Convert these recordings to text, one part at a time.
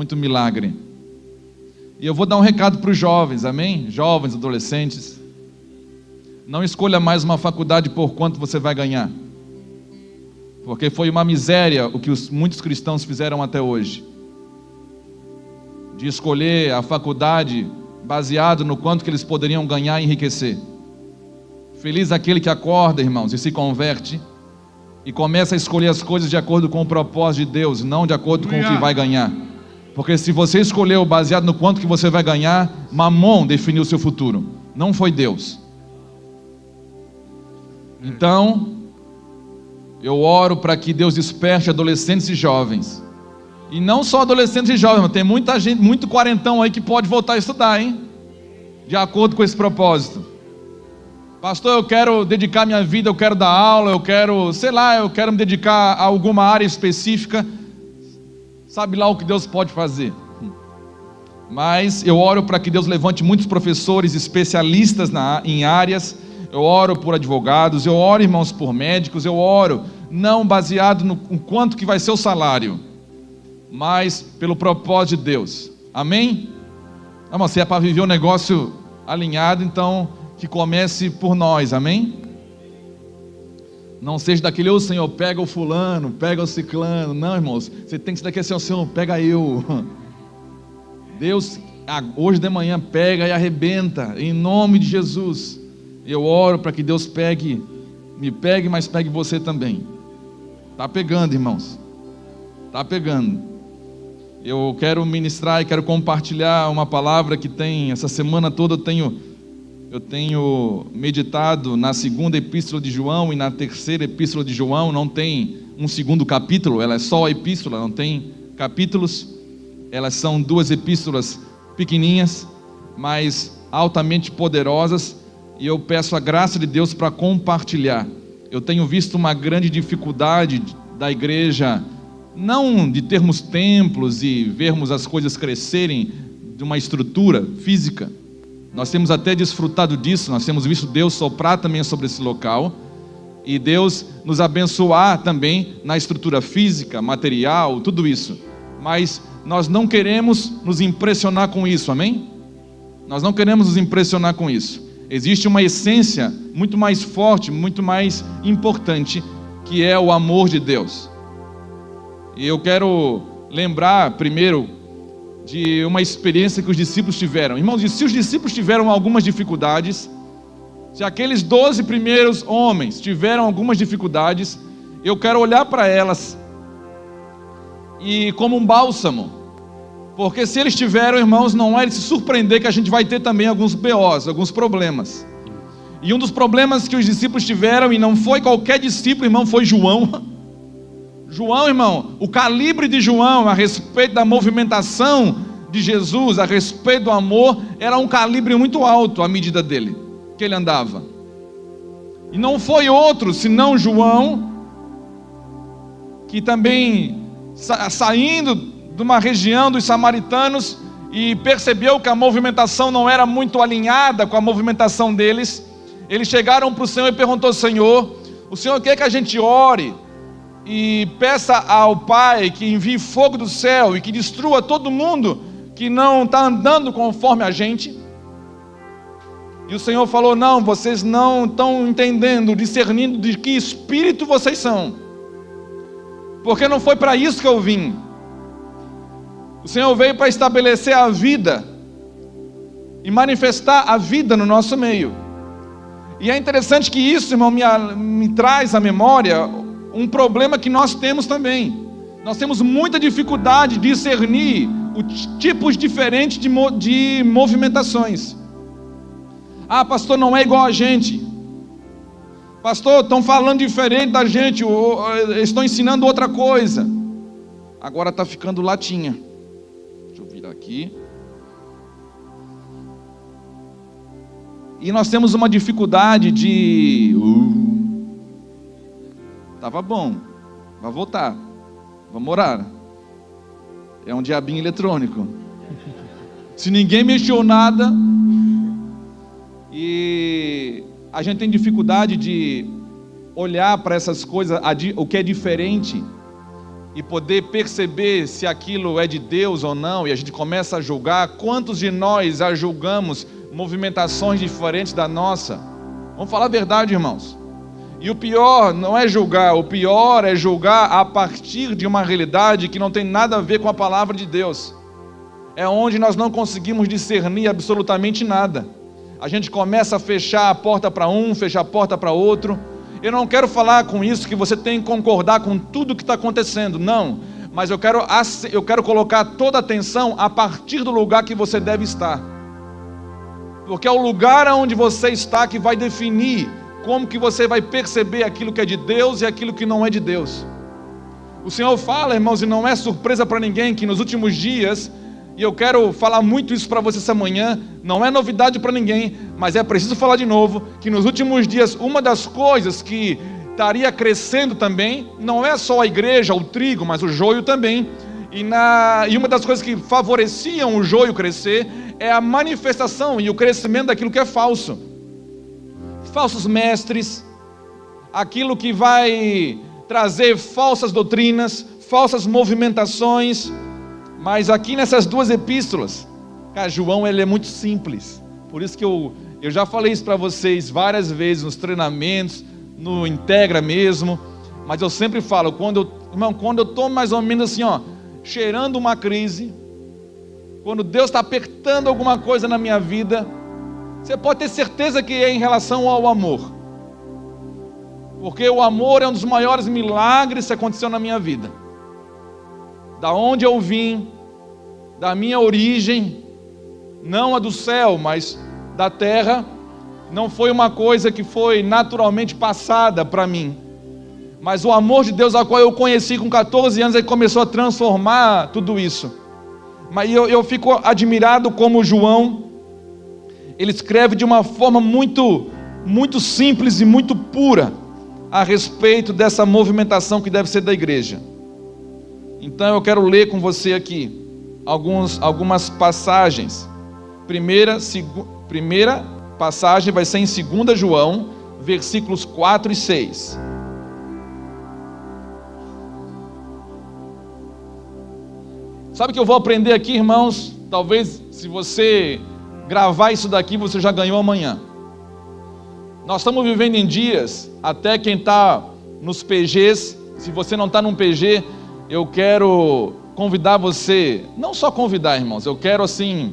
muito milagre. E eu vou dar um recado para os jovens, amém? Jovens, adolescentes. Não escolha mais uma faculdade por quanto você vai ganhar. Porque foi uma miséria o que muitos cristãos fizeram até hoje. De escolher a faculdade baseado no quanto que eles poderiam ganhar e enriquecer. Feliz aquele que acorda, irmãos, e se converte e começa a escolher as coisas de acordo com o propósito de Deus, não de acordo com o que vai ganhar. Porque se você escolheu baseado no quanto que você vai ganhar, Mamon definiu o seu futuro, não foi Deus. Então, eu oro para que Deus desperte adolescentes e jovens. E não só adolescentes e jovens, mas tem muita gente, muito quarentão aí que pode voltar a estudar, hein? De acordo com esse propósito. Pastor, eu quero dedicar minha vida, eu quero dar aula, eu quero me dedicar a alguma área específica. Sabe lá o que Deus pode fazer. Mas eu oro para que Deus levante muitos professores especialistas em áreas. Eu oro por advogados, eu oro, irmãos, por médicos. Eu oro não baseado no quanto que vai ser o salário, mas pelo propósito de Deus. Amém? Vamos, se é para viver um negócio alinhado, então que comece por nós, amém? Não seja daquele, ô Senhor, pega o fulano, pega o ciclano. Não, irmãos, você tem que ser daquele, Senhor, pega eu. Deus, hoje de manhã, pega e arrebenta, em nome de Jesus. Eu oro para que Deus me pegue, mas pegue você também. Está pegando, irmãos, está pegando. Eu quero ministrar e quero compartilhar uma palavra que essa semana toda eu tenho meditado na segunda epístola de João e na terceira epístola de João. Não tem um segundo capítulo, ela é só a epístola, não tem capítulos. Elas são duas epístolas pequeninhas, mas altamente poderosas, e eu peço a graça de Deus para compartilhar. Eu tenho visto uma grande dificuldade da igreja, não de termos templos e vermos as coisas crescerem de uma estrutura física. Nós temos até desfrutado disso, nós temos visto Deus soprar também sobre esse local, e Deus nos abençoar também na estrutura física, material, tudo isso. Mas nós não queremos nos impressionar com isso, amém? Nós não queremos nos impressionar com isso. Existe uma essência muito mais forte, muito mais importante, que é o amor de Deus. E eu quero lembrar primeiro de uma experiência que os discípulos tiveram. Irmãos, se os discípulos tiveram algumas dificuldades, se aqueles 12 primeiros homens tiveram algumas dificuldades, eu quero olhar para elas e como um bálsamo, porque se eles tiveram, irmãos, não é de se surpreender que a gente vai ter também alguns BOs, alguns problemas. E um dos problemas que os discípulos tiveram, e não foi qualquer discípulo, irmão, foi João. João, irmão, o calibre de João a respeito da movimentação de Jesus, a respeito do amor, era um calibre muito alto à medida dele, que ele andava. E não foi outro senão João, que também saindo de uma região dos samaritanos e percebeu que a movimentação não era muito alinhada com a movimentação deles, eles chegaram para o Senhor e perguntou: Senhor, o Senhor quer que a gente ore e peça ao Pai que envie fogo do céu e que destrua todo mundo que não está andando conforme a gente? E o Senhor falou: não, vocês não estão entendendo, discernindo de que espírito vocês são, porque não foi para isso que eu vim. O Senhor veio para estabelecer a vida e manifestar a vida no nosso meio. E é interessante que isso, irmão, me traz à memória um problema que nós temos também. Nós temos muita dificuldade de discernir os tipos diferentes de movimentações. Ah, pastor, não é igual a gente. Pastor, estão falando diferente da gente, estão ensinando outra coisa. Agora está ficando latinha. Deixa eu virar aqui. E nós temos uma dificuldade de... Estava bom, vai voltar, vamos orar. É um diabinho eletrônico. Se ninguém mexeu nada, e a gente tem dificuldade de olhar para essas coisas, o que é diferente, e poder perceber se aquilo é de Deus ou não, e a gente começa a julgar, quantos de nós já julgamos movimentações diferentes da nossa? Vamos falar a verdade, irmãos. E o pior não é julgar, o pior é julgar a partir de uma realidade que não tem nada a ver com a palavra de Deus. É onde nós não conseguimos discernir absolutamente nada. A gente começa a fechar a porta para um, fechar a porta para outro. Eu não quero falar com isso que você tem que concordar com tudo que está acontecendo, não. Mas eu quero colocar toda a atenção a partir do lugar que você deve estar. Porque é o lugar onde você está que vai definir como que você vai perceber aquilo que é de Deus e aquilo que não é de Deus. O Senhor fala, irmãos, e não é surpresa para ninguém, que nos últimos dias, e eu quero falar muito isso para você essa manhã, não é novidade para ninguém, mas é preciso falar de novo, que nos últimos dias, uma das coisas que estaria crescendo também, não é só a igreja, o trigo, mas o joio também, e uma das coisas que favoreciam o joio crescer, é a manifestação e o crescimento daquilo que é falso. Falsos mestres, aquilo que vai trazer falsas doutrinas, falsas movimentações. Mas aqui nessas duas epístolas, cara, João, ele é muito simples. Por isso que eu já falei isso para vocês várias vezes nos treinamentos, no Integra mesmo. Mas eu sempre falo, quando eu estou mais ou menos assim, cheirando uma crise, quando Deus está apertando alguma coisa na minha vida, você pode ter certeza que é em relação ao amor. Porque o amor é um dos maiores milagres que aconteceu na minha vida. Da onde eu vim, da minha origem, não a do céu, mas da terra, não foi uma coisa que foi naturalmente passada para mim. Mas o amor de Deus, a qual eu conheci com 14 anos, ele começou a transformar tudo isso. Mas eu fico admirado como João, ele escreve de uma forma muito, muito simples e muito pura a respeito dessa movimentação que deve ser da igreja. Então eu quero ler com você aqui algumas passagens. Primeira passagem vai ser em 2 João, versículos 4 e 6. Sabe o que eu vou aprender aqui, irmãos? Talvez se você gravar isso daqui, você já ganhou amanhã. Nós estamos vivendo em dias, até quem está nos PGs, se você não está num PG, eu quero convidar você, não só convidar, irmãos, eu quero assim,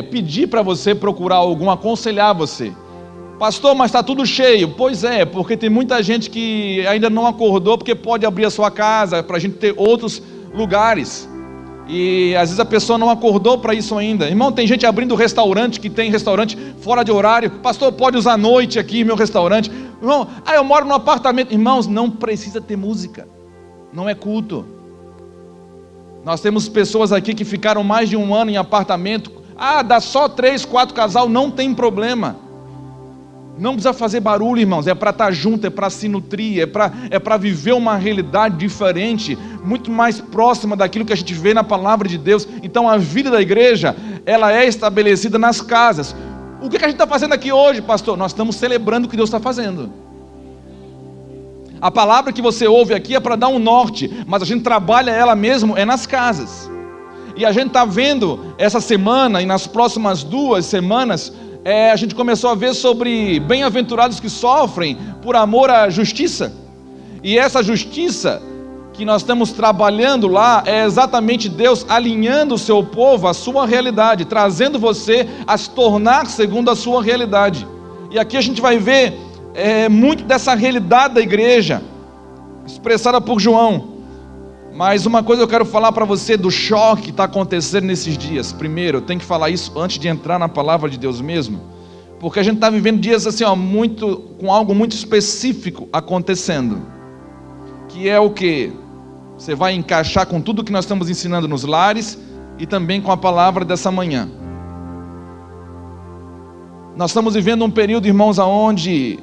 pedir para você procurar algum, aconselhar você. Pastor, mas está tudo cheio. Pois é, porque tem muita gente que ainda não acordou, porque pode abrir a sua casa, para a gente ter outros lugares. E às vezes a pessoa não acordou para isso ainda. Irmão, tem gente abrindo restaurante, que tem restaurante fora de horário. Pastor, pode usar à noite aqui meu restaurante. Irmão, eu moro num apartamento. Irmãos, não precisa ter música, não é culto. Nós temos pessoas aqui que ficaram mais de um ano em apartamento. Dá só 3, 4 casal, não tem problema. Não precisa fazer barulho, irmãos, é para estar junto, é para se nutrir, é para viver uma realidade diferente, muito mais próxima daquilo que a gente vê na palavra de Deus. Então a vida da igreja, ela é estabelecida nas casas. O que a gente está fazendo aqui hoje, pastor? Nós estamos celebrando o que Deus está fazendo. A palavra que você ouve aqui é para dar um norte, mas a gente trabalha ela mesmo, é nas casas. E a gente está vendo essa semana e nas próximas 2 semanas, a gente começou a ver sobre bem-aventurados que sofrem por amor à justiça. E essa justiça que nós estamos trabalhando lá é exatamente Deus alinhando o seu povo à sua realidade, trazendo você a se tornar segundo a sua realidade. E aqui a gente vai ver muito dessa realidade da igreja expressada por João. Mas uma coisa eu quero falar para você do choque que está acontecendo nesses dias. Primeiro, eu tenho que falar isso antes de entrar na palavra de Deus mesmo, porque a gente está vivendo dias assim, com algo muito específico acontecendo, que é o que? Você vai encaixar com tudo que nós estamos ensinando nos lares e também com a palavra dessa manhã. Nós estamos vivendo um período, irmãos, aonde,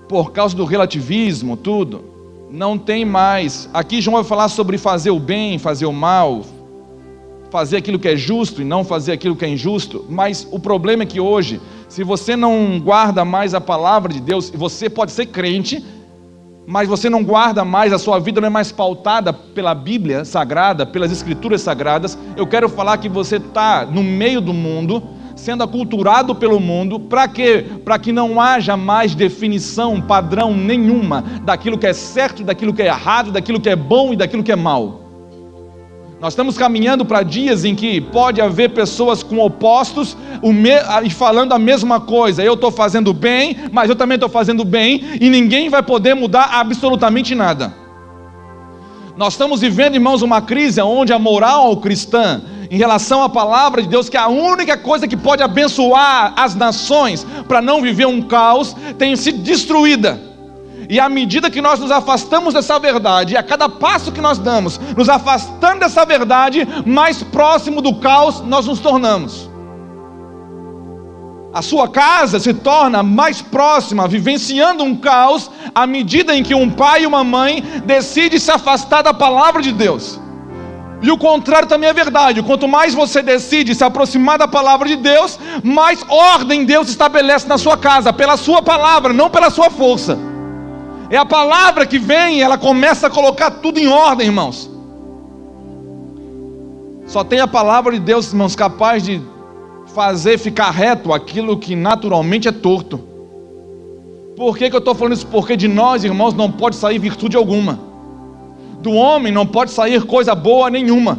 por causa do relativismo, tudo, não tem mais. Aqui João vai falar sobre fazer o bem, fazer o mal, fazer aquilo que é justo e não fazer aquilo que é injusto. Mas o problema é que hoje, se você não guarda mais a palavra de Deus, você pode ser crente, mas você não guarda mais, a sua vida não é mais pautada pela Bíblia Sagrada, pelas Escrituras Sagradas, eu quero falar que você está no meio do mundo, sendo aculturado pelo mundo. Para quê? Para que não haja mais definição, padrão nenhuma daquilo que é certo, daquilo que é errado, daquilo que é bom e daquilo que é mal. Nós estamos caminhando para dias em que pode haver pessoas com opostos e falando a mesma coisa. Eu estou fazendo bem, mas eu também estou fazendo bem, e ninguém vai poder mudar absolutamente nada. Nós estamos vivendo, irmãos, uma crise onde a moral cristã em relação à palavra de Deus, que é a única coisa que pode abençoar as nações para não viver um caos, tem sido destruída. E à medida que nós nos afastamos dessa verdade, a cada passo que nós damos, nos afastando dessa verdade, mais próximo do caos nós nos tornamos. A sua casa se torna mais próxima, vivenciando um caos, à medida em que um pai e uma mãe decidem se afastar da palavra de Deus. E o contrário também é verdade. Quanto mais você decide se aproximar da palavra de Deus, mais ordem Deus estabelece na sua casa, pela sua palavra, não pela sua força. É a palavra que vem e ela começa a colocar tudo em ordem, irmãos. Só tem a palavra de Deus, irmãos, capaz de fazer ficar reto aquilo que naturalmente é torto. Por que eu estou falando isso? Porque de nós, irmãos, não pode sair virtude alguma. Do homem não pode sair coisa boa nenhuma.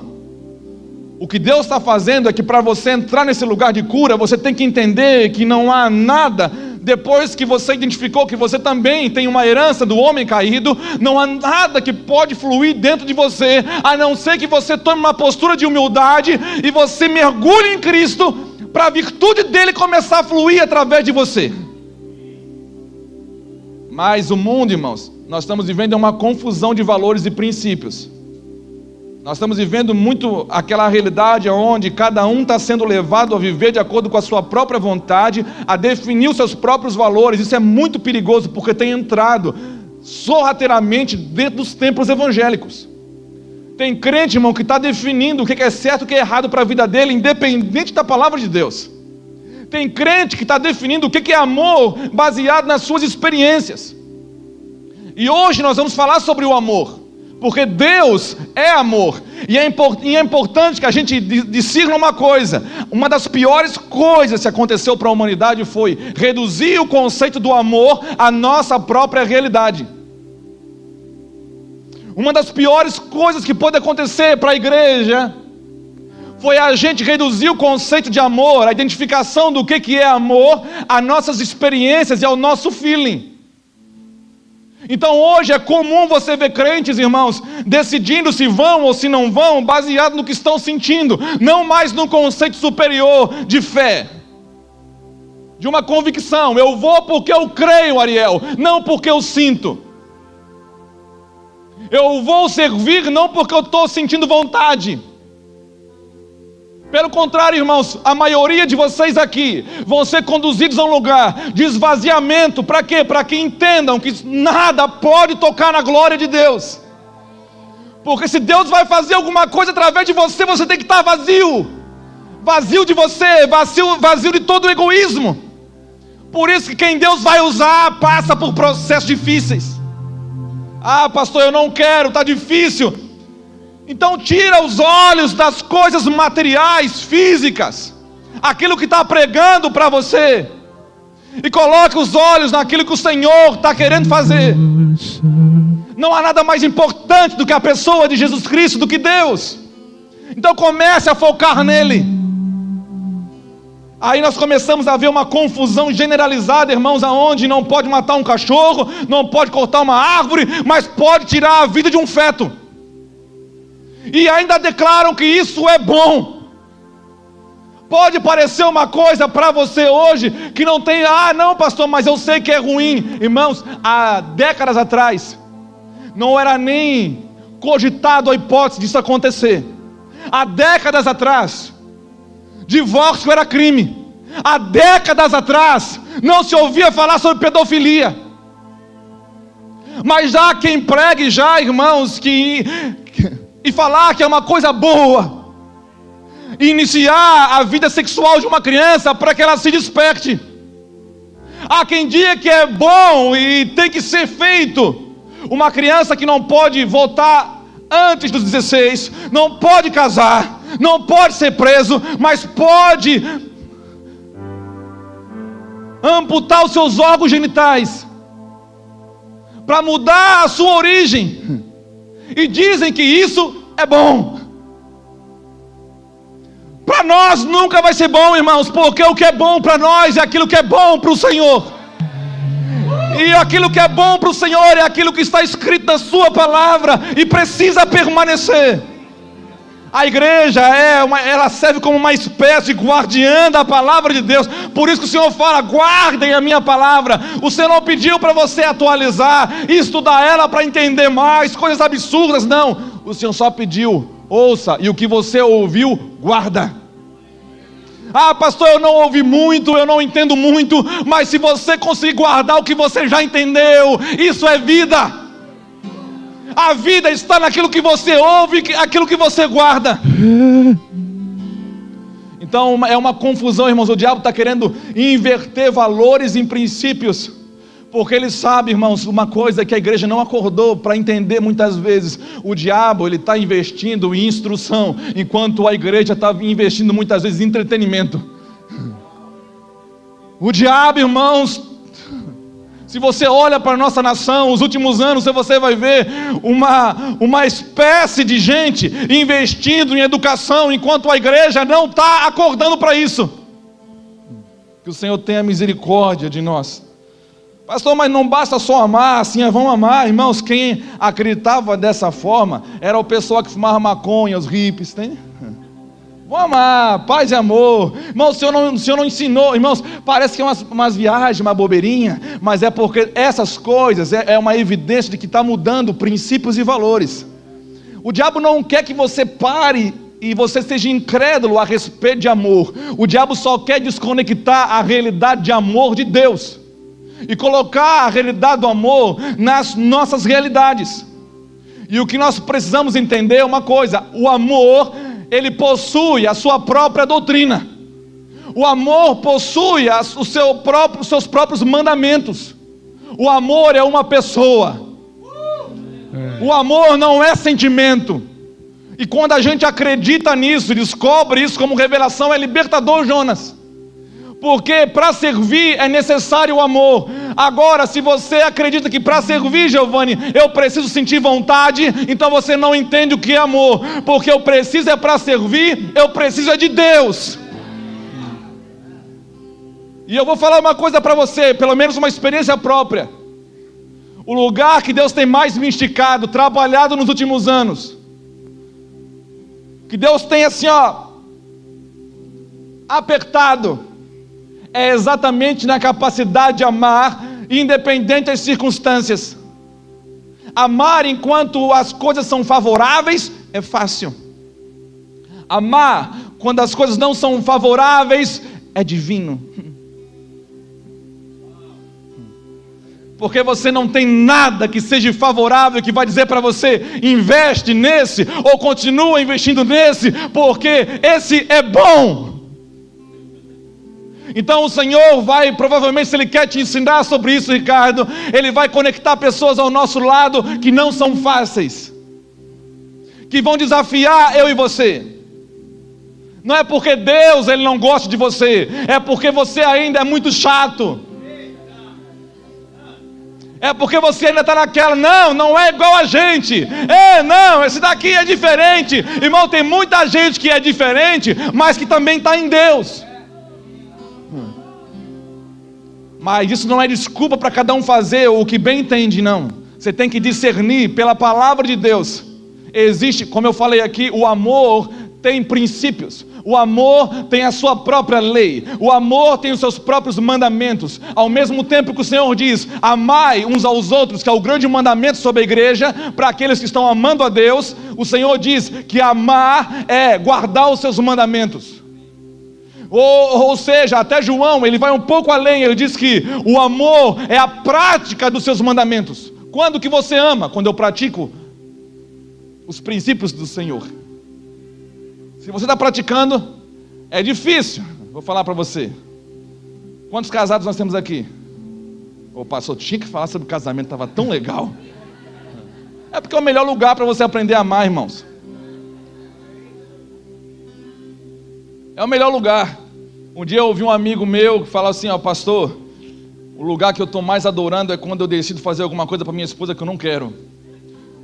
O que Deus está fazendo é que para você entrar nesse lugar de cura, você tem que entender que não há nada. Depois que você identificou que você também tem uma herança do homem caído, não há nada que pode fluir dentro de você, a não ser que você tome uma postura de humildade e você mergulhe em Cristo, para a virtude dele começar a fluir através de você. Mas o mundo, irmãos, nós estamos vivendo uma confusão de valores e princípios. Nós estamos vivendo muito aquela realidade onde cada um está sendo levado a viver de acordo com a sua própria vontade, a definir os seus próprios valores. Isso é muito perigoso, porque tem entrado sorrateiramente dentro dos templos evangélicos. Tem crente, irmão, que está definindo o que é certo e o que é errado para a vida dele, independente da palavra de Deus. Tem crente que está definindo o que é amor, baseado nas suas experiências. E hoje nós vamos falar sobre o amor, porque Deus é amor, e é importante que a gente discirna uma coisa. Uma das piores coisas que aconteceu para a humanidade foi reduzir o conceito do amor à nossa própria realidade. Uma das piores coisas que pode acontecer para a igreja foi a gente reduzir o conceito de amor, a identificação do que é amor, às nossas experiências e ao nosso feeling. Então hoje é comum você ver crentes, irmãos, decidindo se vão ou se não vão, baseado no que estão sentindo, não mais no conceito superior de fé, de uma convicção. Eu vou porque eu creio, Ariel, não porque eu sinto. Eu vou servir não porque eu estou sentindo vontade. Pelo contrário, irmãos, a maioria de vocês aqui vão ser conduzidos a um lugar de esvaziamento. Para quê? Para que entendam que nada pode tocar na glória de Deus. Porque se Deus vai fazer alguma coisa através de você, você tem que estar vazio. Vazio de você, vazio de todo o egoísmo. Por isso que quem Deus vai usar passa por processos difíceis. Ah, pastor, eu não quero, está difícil. Então tira os olhos das coisas materiais, físicas, aquilo que está pregando para você, e coloque os olhos naquilo que o Senhor está querendo fazer. Não há nada mais importante do que a pessoa de Jesus Cristo, do que Deus. Então comece a focar nele. Aí nós começamos a ver uma confusão generalizada, irmãos, aonde não pode matar um cachorro, não pode cortar uma árvore, mas pode tirar a vida de um feto. E ainda declaram que isso é bom. Pode parecer uma coisa para você hoje que não tem, não pastor, mas eu sei que é ruim. Irmãos, há décadas atrás não era nem cogitado a hipótese disso acontecer. Há décadas atrás divórcio era crime. Há décadas atrás não se ouvia falar sobre pedofilia. Mas já quem pregue já, irmãos, e falar que é uma coisa boa, iniciar a vida sexual de uma criança para que ela se desperte. Há quem diga que é bom e tem que ser feito Uma criança que não pode votar antes dos 16, não pode casar, não pode ser preso, mas pode amputar os seus órgãos genitais para mudar a sua origem. E dizem que isso é bom. Para nós nunca vai ser bom, irmãos, porque o que é bom para nós é aquilo que é bom para o Senhor. E aquilo que é bom para o Senhor é aquilo que está escrito na sua palavra e precisa permanecer. A igreja ela serve como uma espécie de guardiã da palavra de Deus. Por isso que o Senhor fala: guardem a minha palavra. O Senhor não pediu para você atualizar e estudar ela para entender mais coisas absurdas, não. O Senhor só pediu: ouça, e o que você ouviu, guarda. Ah, pastor, eu não ouvi muito, eu não entendo muito, mas se você conseguir guardar o que você já entendeu, isso é vida. A vida está naquilo que você ouve, aquilo que você guarda. Então é uma confusão, irmãos. O diabo está querendo inverter valores em princípios, porque ele sabe, irmãos, uma coisa que a igreja não acordou para entender muitas vezes. O diabo, ele está investindo em instrução, enquanto a igreja está investindo muitas vezes em entretenimento. O diabo, irmãos, se você olha para a nossa nação, os últimos anos, você vai ver uma espécie de gente investindo em educação, enquanto a igreja não está acordando para isso. Que o Senhor tenha misericórdia de nós. Pastor, mas não basta só amar, assim, vamos amar. Irmãos, quem acreditava dessa forma era o pessoal que fumava maconha, os hippies, tem? Vamos amar, paz e amor. Irmãos, o Senhor não ensinou. Irmãos, parece que é umas viagens, uma bobeirinha, mas é porque essas coisas é uma evidência de que está mudando princípios e valores. O diabo não quer que você pare e você seja incrédulo a respeito de amor. O diabo só quer desconectar a realidade de amor de Deus e colocar a realidade do amor nas nossas realidades. E o que nós precisamos entender é uma coisa: o amor, ele possui a sua própria doutrina. O amor possui os seus próprios mandamentos. O amor é uma pessoa. O amor não é sentimento. E quando a gente acredita nisso, descobre isso como revelação, é libertador, Jonas. Porque para servir é necessário o amor. Agora, se você acredita que para servir, Giovanni, eu preciso sentir vontade, então você não entende o que é amor. Porque eu preciso é para servir, eu preciso é de Deus. E eu vou falar uma coisa para você, pelo menos uma experiência própria. O lugar que Deus tem mais me instigado, trabalhado nos últimos anos, que Deus tem assim, apertado, é exatamente na capacidade de amar, independente das circunstâncias. Amar enquanto as coisas são favoráveis é fácil. Amar quando as coisas não são favoráveis é divino. Porque você não tem nada que seja favorável que vai dizer para você: investe nesse, ou continua investindo nesse, porque esse é bom. Então o Senhor vai, provavelmente, se Ele quer te ensinar sobre isso, Ricardo, Ele vai conectar pessoas ao nosso lado que não são fáceis, que vão desafiar eu e você. Não é porque Deus Ele não gosta de você, é porque você ainda é muito chato. É porque você ainda está naquela: não é igual a gente. Não, esse daqui é diferente. Irmão, tem muita gente que é diferente, mas que também está em Deus. Mas isso não é desculpa para cada um fazer o que bem entende, não. Você tem que discernir pela palavra de Deus. Existe, como eu falei aqui, o amor tem princípios. O amor tem a sua própria lei. O amor tem os seus próprios mandamentos. Ao mesmo tempo que o Senhor diz: amai uns aos outros, que é o grande mandamento sobre a igreja, para aqueles que estão amando a Deus, o Senhor diz que amar é guardar os seus mandamentos. Ou seja, até João, ele vai um pouco além. Ele diz que o amor é a prática dos seus mandamentos. Quando que você ama? Quando eu pratico os princípios do Senhor. Se você está praticando, é difícil. Vou falar para você. Quantos casados nós temos aqui? O pastor tinha que falar sobre casamento, estava tão legal. É porque é o melhor lugar para você aprender a amar, irmãos. É o melhor lugar. Um dia eu ouvi um amigo meu que falou assim: ó, pastor, o lugar que eu estou mais adorando é quando eu decido fazer alguma coisa para minha esposa que eu não quero.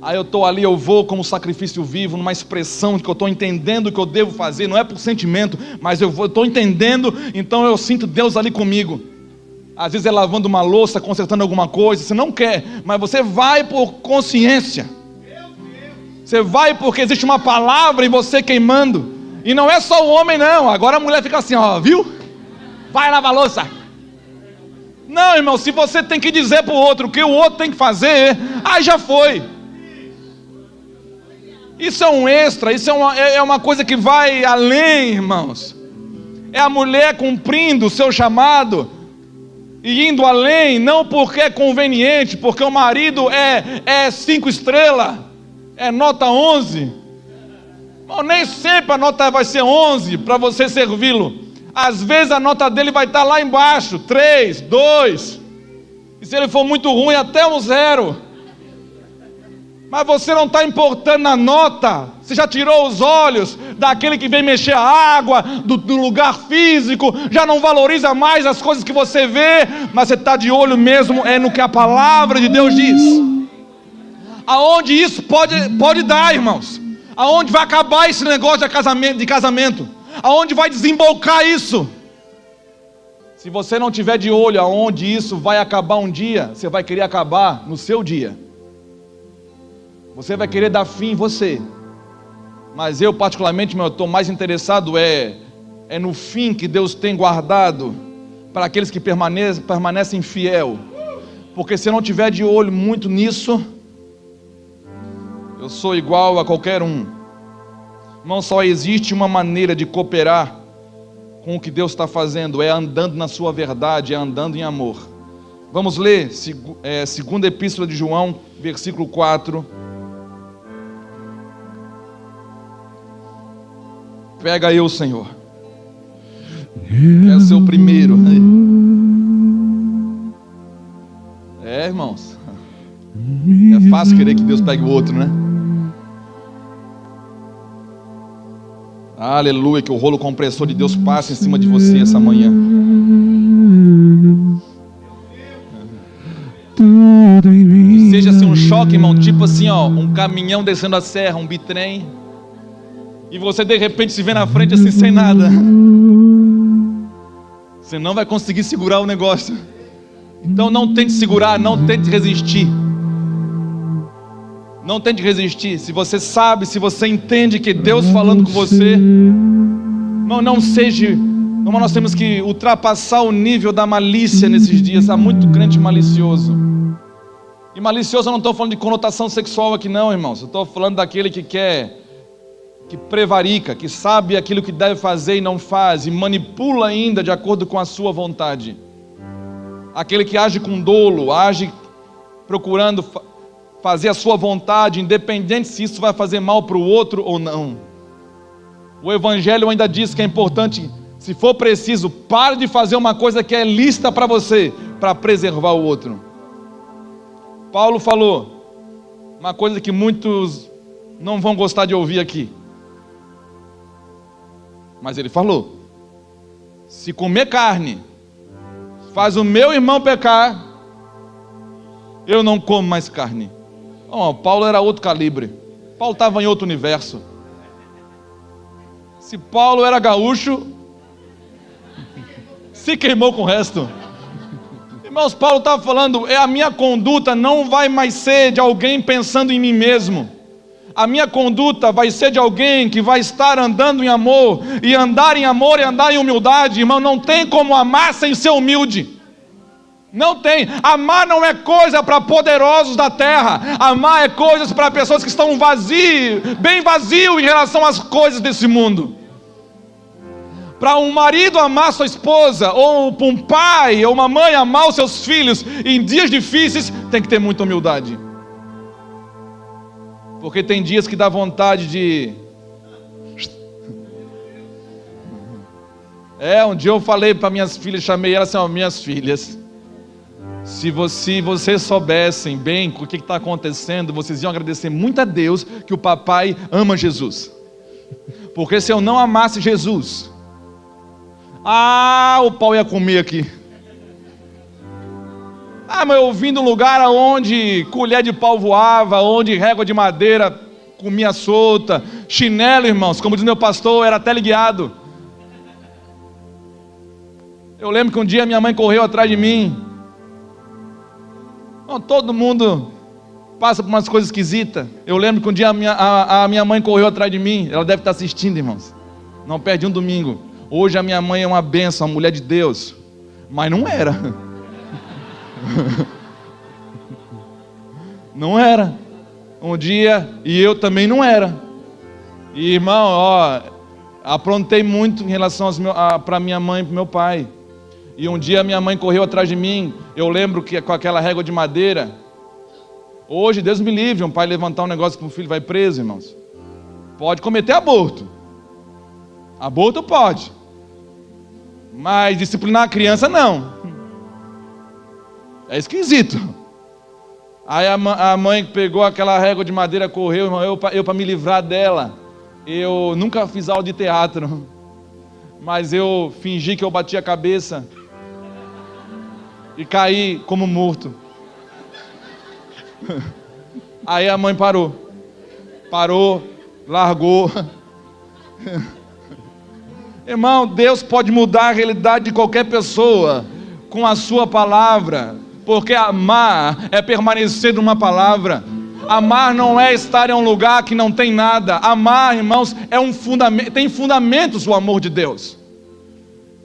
Aí eu estou ali, eu vou como sacrifício vivo, numa expressão que eu estou entendendo o que eu devo fazer, não é por sentimento, mas eu estou entendendo, então eu sinto Deus ali comigo. Às vezes é lavando uma louça, consertando alguma coisa, você não quer, mas você vai por consciência. Você vai porque existe uma palavra em você queimando. E não é só o homem não, agora a mulher fica assim, ó, viu? Vai lavar a louça. Não, irmão, se você tem que dizer para o outro o que o outro tem que fazer, aí já foi. Isso é um extra, isso é uma coisa que vai além, irmãos. É a mulher cumprindo o seu chamado e indo além, não porque é conveniente, porque o marido é 5 estrelas, é nota 11. Bom, nem sempre a nota vai ser 11 para você servi-lo. Às vezes a nota dele vai estar lá embaixo, 3, 2. E se ele for muito ruim, até um 0. Mas você não está importando na nota. Você já tirou os olhos daquele que vem mexer a água, do lugar físico, já não valoriza mais as coisas que você vê, mas você está de olho mesmo no que a palavra de Deus diz. Aonde isso pode dar, irmãos? Aonde vai acabar esse negócio de casamento? Aonde vai desembocar isso? Se você não tiver de olho aonde isso vai acabar um dia, você vai querer acabar no seu dia. Você vai querer dar fim em você. Mas eu particularmente, eu estou mais interessado no fim que Deus tem guardado para aqueles que permanecem fiel. Porque se eu não tiver de olho muito nisso, eu sou igual a qualquer um. Não só existe uma maneira de cooperar com o que Deus está fazendo, é andando na sua verdade, é andando em amor. Vamos ler segunda epístola de João, versículo 4. Pega eu, Senhor. Quero ser o primeiro. Irmãos. É fácil querer que Deus pegue o outro, né? Aleluia, que o rolo compressor de Deus passe em cima de você essa manhã. Que seja assim um choque, irmão, tipo assim, ó, um caminhão descendo a serra, um bitrem. E você de repente se vê na frente assim sem nada. Você não vai conseguir segurar o negócio. Então não tente segurar, não tente resistir. Não tente resistir. Se você sabe, se você entende que Deus falando com você, não seja. Nós temos que ultrapassar o nível da malícia nesses dias. Há muito crente malicioso. E malicioso eu não estou falando de conotação sexual aqui não, irmãos. Eu estou falando daquele que prevarica, que sabe aquilo que deve fazer e não faz, e manipula ainda de acordo com a sua vontade. Aquele que age com dolo, age procurando fazer a sua vontade, independente se isso vai fazer mal para o outro ou não. O Evangelho ainda diz que é importante, se for preciso, pare de fazer uma coisa que é lícita para você, para preservar o outro. Paulo falou uma coisa que muitos não vão gostar de ouvir aqui. Mas ele falou: se comer carne faz o meu irmão pecar, eu não como mais carne. Paulo era outro calibre. Paulo estava em outro universo. Se Paulo era gaúcho, se queimou com o resto. Irmãos, Paulo estava falando, a minha conduta não vai mais ser de alguém pensando em mim mesmo. A minha conduta vai ser de alguém que vai estar andando em amor, e andar em amor e andar em humildade. Irmão, não tem como amar sem ser humilde. Não tem. Amar não é coisa para poderosos da terra. Amar é coisas para pessoas que estão bem vazio em relação às coisas desse mundo. Para um marido amar sua esposa, ou para um pai ou uma mãe amar os seus filhos em dias difíceis, tem que ter muita humildade. Porque tem dias que dá vontade de... Um dia eu falei para minhas filhas, chamei elas assim, minhas filhas, Se vocês soubessem bem o que está acontecendo, vocês iam agradecer muito a Deus que o papai ama Jesus. Porque se eu não amasse Jesus, o pau ia comer aqui. Mas eu vim de um lugar onde colher de pau voava, onde régua de madeira comia solta, chinelo, irmãos, como diz meu pastor, era teleguiado. Eu lembro que um dia minha mãe correu atrás de mim. Todo mundo passa por umas coisas esquisitas. Eu lembro que um dia a minha mãe correu atrás de mim. Ela deve estar assistindo, irmãos. Não perde um domingo. Hoje a minha mãe é uma bênção, uma mulher de Deus. Mas não era. Não era. Um dia, e eu também não era. E irmão, aprontei muito em relação para minha mãe e para meu pai. E um dia minha mãe correu atrás de mim. Eu lembro que com aquela régua de madeira. Hoje, Deus me livre, um pai levantar um negócio que o filho vai preso, irmãos. Pode cometer aborto. Aborto pode. Mas disciplinar a criança não. É esquisito. Aí a mãe pegou aquela régua de madeira, correu, irmão. Eu para me livrar dela, eu nunca fiz aula de teatro. Mas eu fingi que eu bati a cabeça e caí como morto. Aí a mãe parou, largou. Irmão, Deus pode mudar a realidade de qualquer pessoa com a sua palavra, porque amar é permanecer numa palavra. Amar não é estar em um lugar que não tem nada. Amar, irmãos, é um fundamento, tem fundamentos o amor de Deus.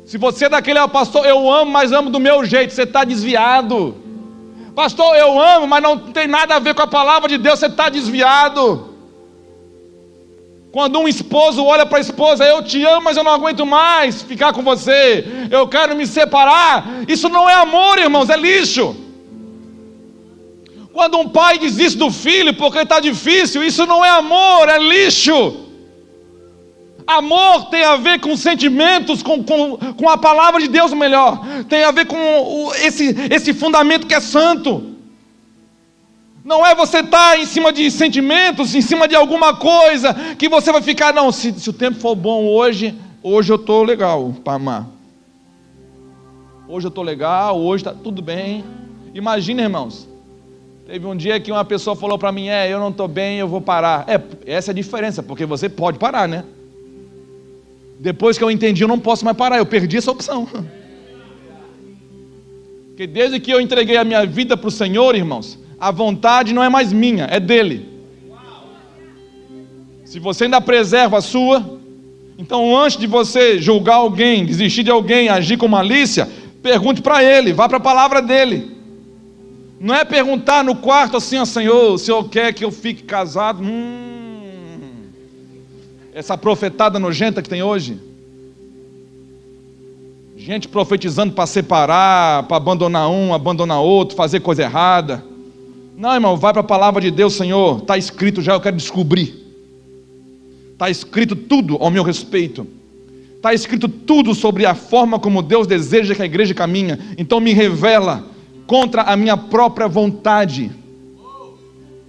Se você é daquele, pastor, eu amo, mas amo do meu jeito, você está desviado. Pastor, eu amo, mas não tem nada a ver com a palavra de Deus, você está desviado. Quando um esposo olha para a esposa, eu te amo, mas eu não aguento mais ficar com você, eu quero me separar, isso não é amor, irmãos, é lixo. Quando um pai diz isso do filho, porque está difícil, isso não é amor, é lixo. Amor tem a ver com sentimentos, com a palavra de Deus melhor, tem a ver com esse fundamento que é santo. Não é você estar em cima de sentimentos, em cima de alguma coisa, que você vai ficar, não, se o tempo for bom hoje eu estou legal para amar. Hoje eu estou legal, hoje está tudo bem. Imagina, irmãos, teve um dia que uma pessoa falou para mim, eu não estou bem, eu vou parar. Essa é a diferença, porque você pode parar, né? Depois que eu entendi, eu não posso mais parar, eu perdi essa opção. Porque desde que eu entreguei a minha vida para o Senhor, irmãos, a vontade não é mais minha, é dele. Se você ainda preserva a sua, então antes de você julgar alguém, desistir de alguém, agir com malícia, pergunte para ele, vá para a palavra dele. Não é perguntar no quarto assim, Senhor, o Senhor quer que eu fique casado? Essa profetada nojenta que tem hoje. Gente profetizando para separar, para abandonar um, abandonar outro, fazer coisa errada. Não, irmão, vai para a palavra de Deus, Senhor, está escrito já, eu quero descobrir. Está escrito tudo ao meu respeito. Está escrito tudo sobre a forma como Deus deseja que a igreja caminha. Então me revela contra a minha própria vontade.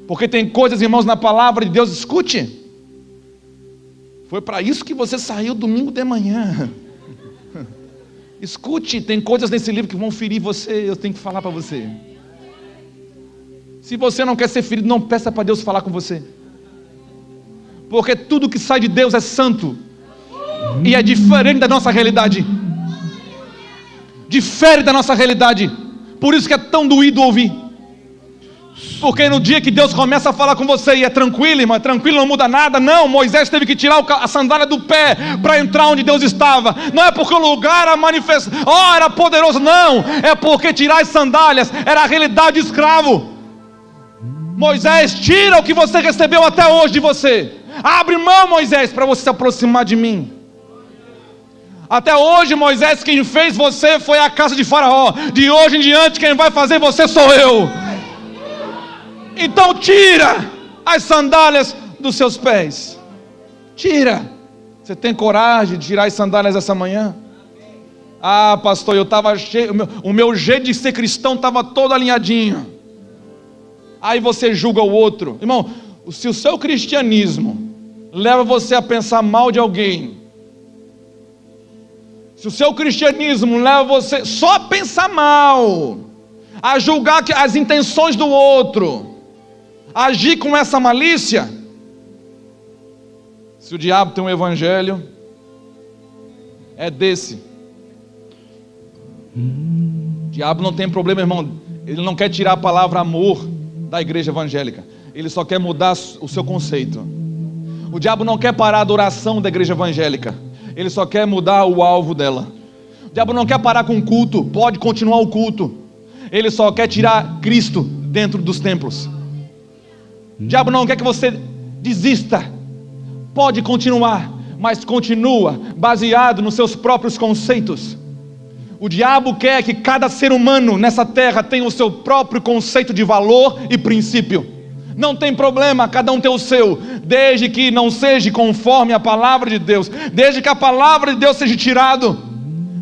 Porque tem coisas, irmãos, na palavra de Deus, escute. Foi para isso que você saiu domingo de manhã. Escute, tem coisas nesse livro que vão ferir você, eu tenho que falar para você. Se você não quer ser ferido, não peça para Deus falar com você. Porque tudo que sai de Deus é santo. E é diferente da nossa realidade. Difere da nossa realidade. Por isso que é tão doído ouvir. Porque no dia que Deus começa a falar com você e é tranquilo, irmão, tranquilo, não muda nada. Não, Moisés teve que tirar a sandália do pé para entrar onde Deus estava. Não é porque o lugar era poderoso, não. É porque tirar as sandálias era a realidade de escravo. Moisés, tira o que você recebeu até hoje de você. Abre mão, Moisés, para você se aproximar de mim. Até hoje, Moisés, quem fez você foi a casa de Faraó. De hoje em diante, quem vai fazer você sou eu. Então tira as sandálias dos seus pés. Tira. Você tem coragem de tirar as sandálias essa manhã? Ah, pastor, eu estava cheio, o meu jeito de ser cristão estava todo alinhadinho. Aí você julga o outro. Irmão, se o seu cristianismo leva você a pensar mal de alguém, se o seu cristianismo leva você só a pensar mal, a julgar as intenções do outro, a agir com essa malícia, se o diabo tem um evangelho, é desse. O diabo não tem problema, irmão. Ele não quer tirar a palavra amor da igreja evangélica. Ele só quer mudar o seu conceito. O diabo não quer parar a adoração da igreja evangélica. Ele só quer mudar o alvo dela. O diabo não quer parar com o culto. Pode continuar o culto. Ele só quer tirar Cristo dentro dos templos. O diabo não quer que você desista. Pode continuar, mas continua baseado nos seus próprios conceitos. O diabo quer que cada ser humano nessa terra tenha o seu próprio conceito de valor e princípio. Não tem problema, cada um tem o seu, desde que não seja conforme a palavra de Deus, desde que a palavra de Deus seja tirado,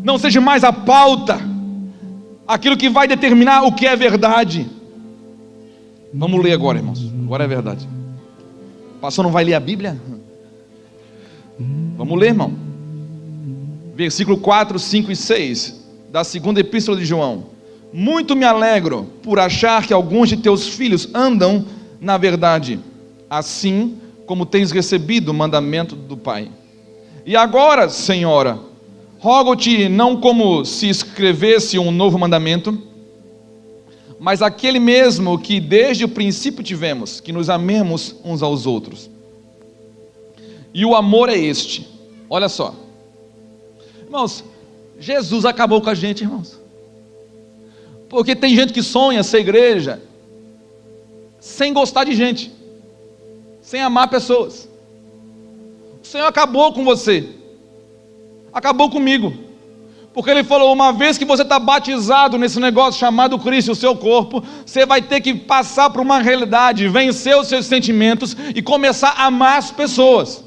não seja mais a pauta, aquilo que vai determinar o que é verdade. Vamos ler agora, irmãos. Agora é verdade. O pastor não vai ler a Bíblia? Vamos ler, irmão. Versículo 4, 5 e 6 da segunda epístola de João. Muito me alegro por achar que alguns de teus filhos andam na verdade, assim como tens recebido o mandamento do Pai. E agora, Senhora, rogo-te não como se escrevesse um novo mandamento, mas aquele mesmo que desde o princípio tivemos, que nos amemos uns aos outros. E o amor é este. Olha só, irmãos, Jesus acabou com a gente, irmãos, porque tem gente que sonha ser igreja sem gostar de gente, sem amar pessoas. O Senhor acabou com você, acabou comigo, porque Ele falou: uma vez que você está batizado nesse negócio chamado Cristo, o seu corpo, você vai ter que passar por uma realidade, vencer os seus sentimentos e começar a amar as pessoas.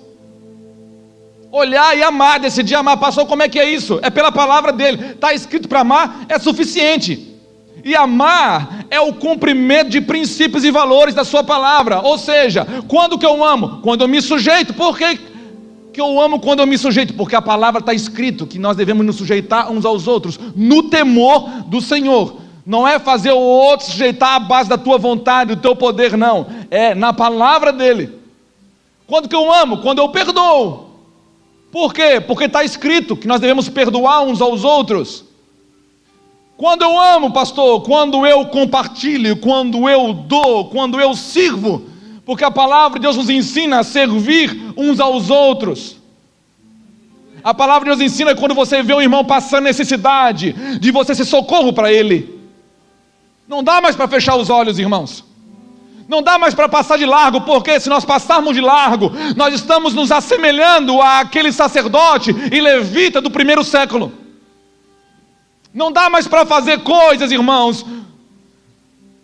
Olhar e amar, decidir amar. Pastor, como é que é isso? É pela palavra dele. Está escrito para amar, é suficiente. E amar é o cumprimento de princípios e valores da sua palavra. Ou seja, quando que eu amo? Quando eu me sujeito. Por que eu amo quando eu me sujeito? Porque a palavra está escrito que nós devemos nos sujeitar uns aos outros no temor do Senhor. Não é fazer o outro sujeitar à base da tua vontade, do teu poder, não. É na palavra dele. Quando que eu amo? Quando eu perdoo. Por quê? Porque está escrito que nós devemos perdoar uns aos outros. Quando eu amo, pastor, quando eu compartilho, quando eu dou, quando eu sirvo, porque a palavra de Deus nos ensina a servir uns aos outros. A palavra de Deus ensina quando você vê um irmão passando necessidade, de você ser socorro para ele. Não dá mais para fechar os olhos, irmãos. Não dá mais para passar de largo, porque se nós passarmos de largo, nós estamos nos assemelhando àquele sacerdote e levita do primeiro século. Não dá mais para fazer coisas, irmãos,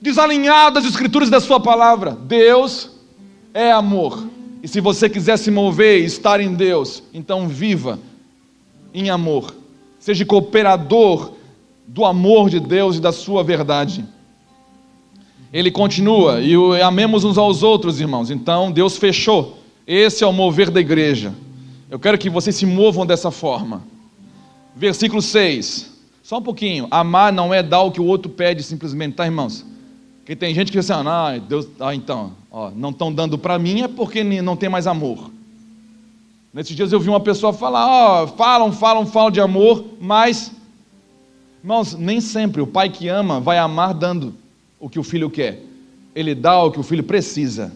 desalinhadas das escrituras da sua palavra. Deus é amor. E se você quiser se mover e estar em Deus, então viva em amor. Seja cooperador do amor de Deus e da sua verdade. Ele continua, e amemos uns aos outros, irmãos. Então Deus fechou. Esse é o mover da igreja. Eu quero que vocês se movam dessa forma. Versículo 6. Só um pouquinho. Amar não é dar o que o outro pede simplesmente, tá, irmãos? Porque tem gente que diz assim: Deus, então, não estão dando para mim é porque não tem mais amor. Nesses dias eu vi uma pessoa falar: falam de amor, mas, irmãos, nem sempre o pai que ama vai amar dando o que o filho quer. Ele dá o que o filho precisa.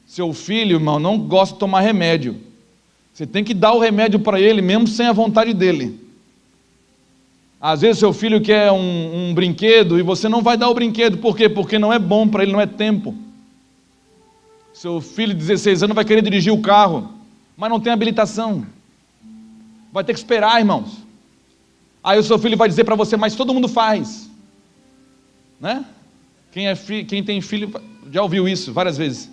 Seu filho, irmão, não gosta de tomar remédio. Você tem que dar o remédio para ele, mesmo sem a vontade dele. Às vezes seu filho quer um brinquedo e você não vai dar o brinquedo. Por quê? Porque não é bom para ele, não é tempo. Seu filho de 16 anos vai querer dirigir o carro, mas não tem habilitação. Vai ter que esperar, irmãos. Aí o seu filho vai dizer para você: mas todo mundo faz. Né? Quem tem filho já ouviu isso várias vezes.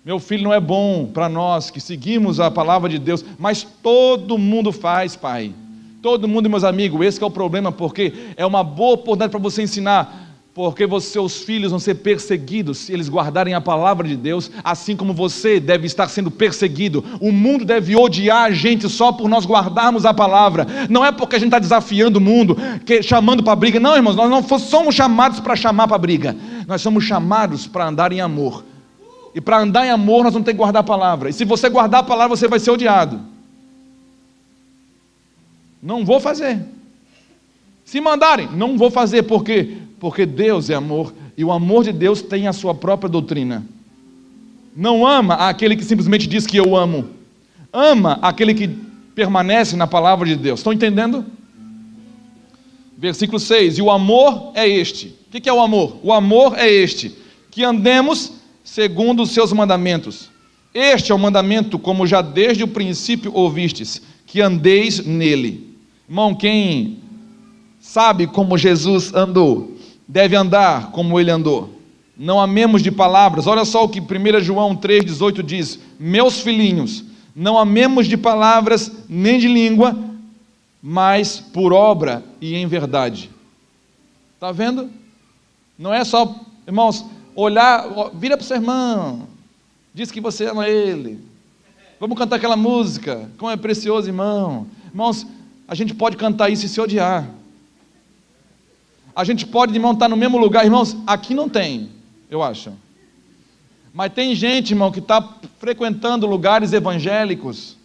Meu filho não é bom para nós que seguimos a palavra de Deus, mas todo mundo faz, pai. Todo mundo, meus amigos, esse que é o problema, porque é uma boa oportunidade para você ensinar, porque seus filhos vão ser perseguidos se eles guardarem a palavra de Deus, assim como você deve estar sendo perseguido. O mundo deve odiar a gente só por nós guardarmos a palavra. Não é porque a gente está desafiando o mundo, chamando para briga. Não, irmãos, nós não somos chamados para chamar para briga. Nós somos chamados para andar em amor. E para andar em amor nós vamos ter que guardar a palavra. E se você guardar a palavra, você vai ser odiado. Não vou fazer. Se mandarem, não vou fazer. Por quê? Porque Deus é amor. E o amor de Deus tem a sua própria doutrina. Não ama aquele que simplesmente diz que eu amo. Ama aquele que permanece na palavra de Deus. Estão entendendo? Versículo 6. E o amor é este. O que é o amor? O amor é este: que andemos segundo os seus mandamentos. Este é o mandamento, como já desde o princípio ouvistes, que andeis nele. Irmão, quem sabe como Jesus andou, deve andar como ele andou. Não amemos de palavras. Olha só o que 1 João 3,18 diz: meus filhinhos, não amemos de palavras nem de língua, mas por obra e em verdade. Está vendo? Não é só, irmãos, olhar, vira para o seu irmão, diz que você ama ele. Vamos cantar aquela música, como é precioso, irmão. Irmãos, a gente pode cantar isso e se odiar. A gente pode, irmão, estar no mesmo lugar. Irmãos, aqui não tem, eu acho. Mas tem gente, irmão, que está frequentando lugares evangélicos,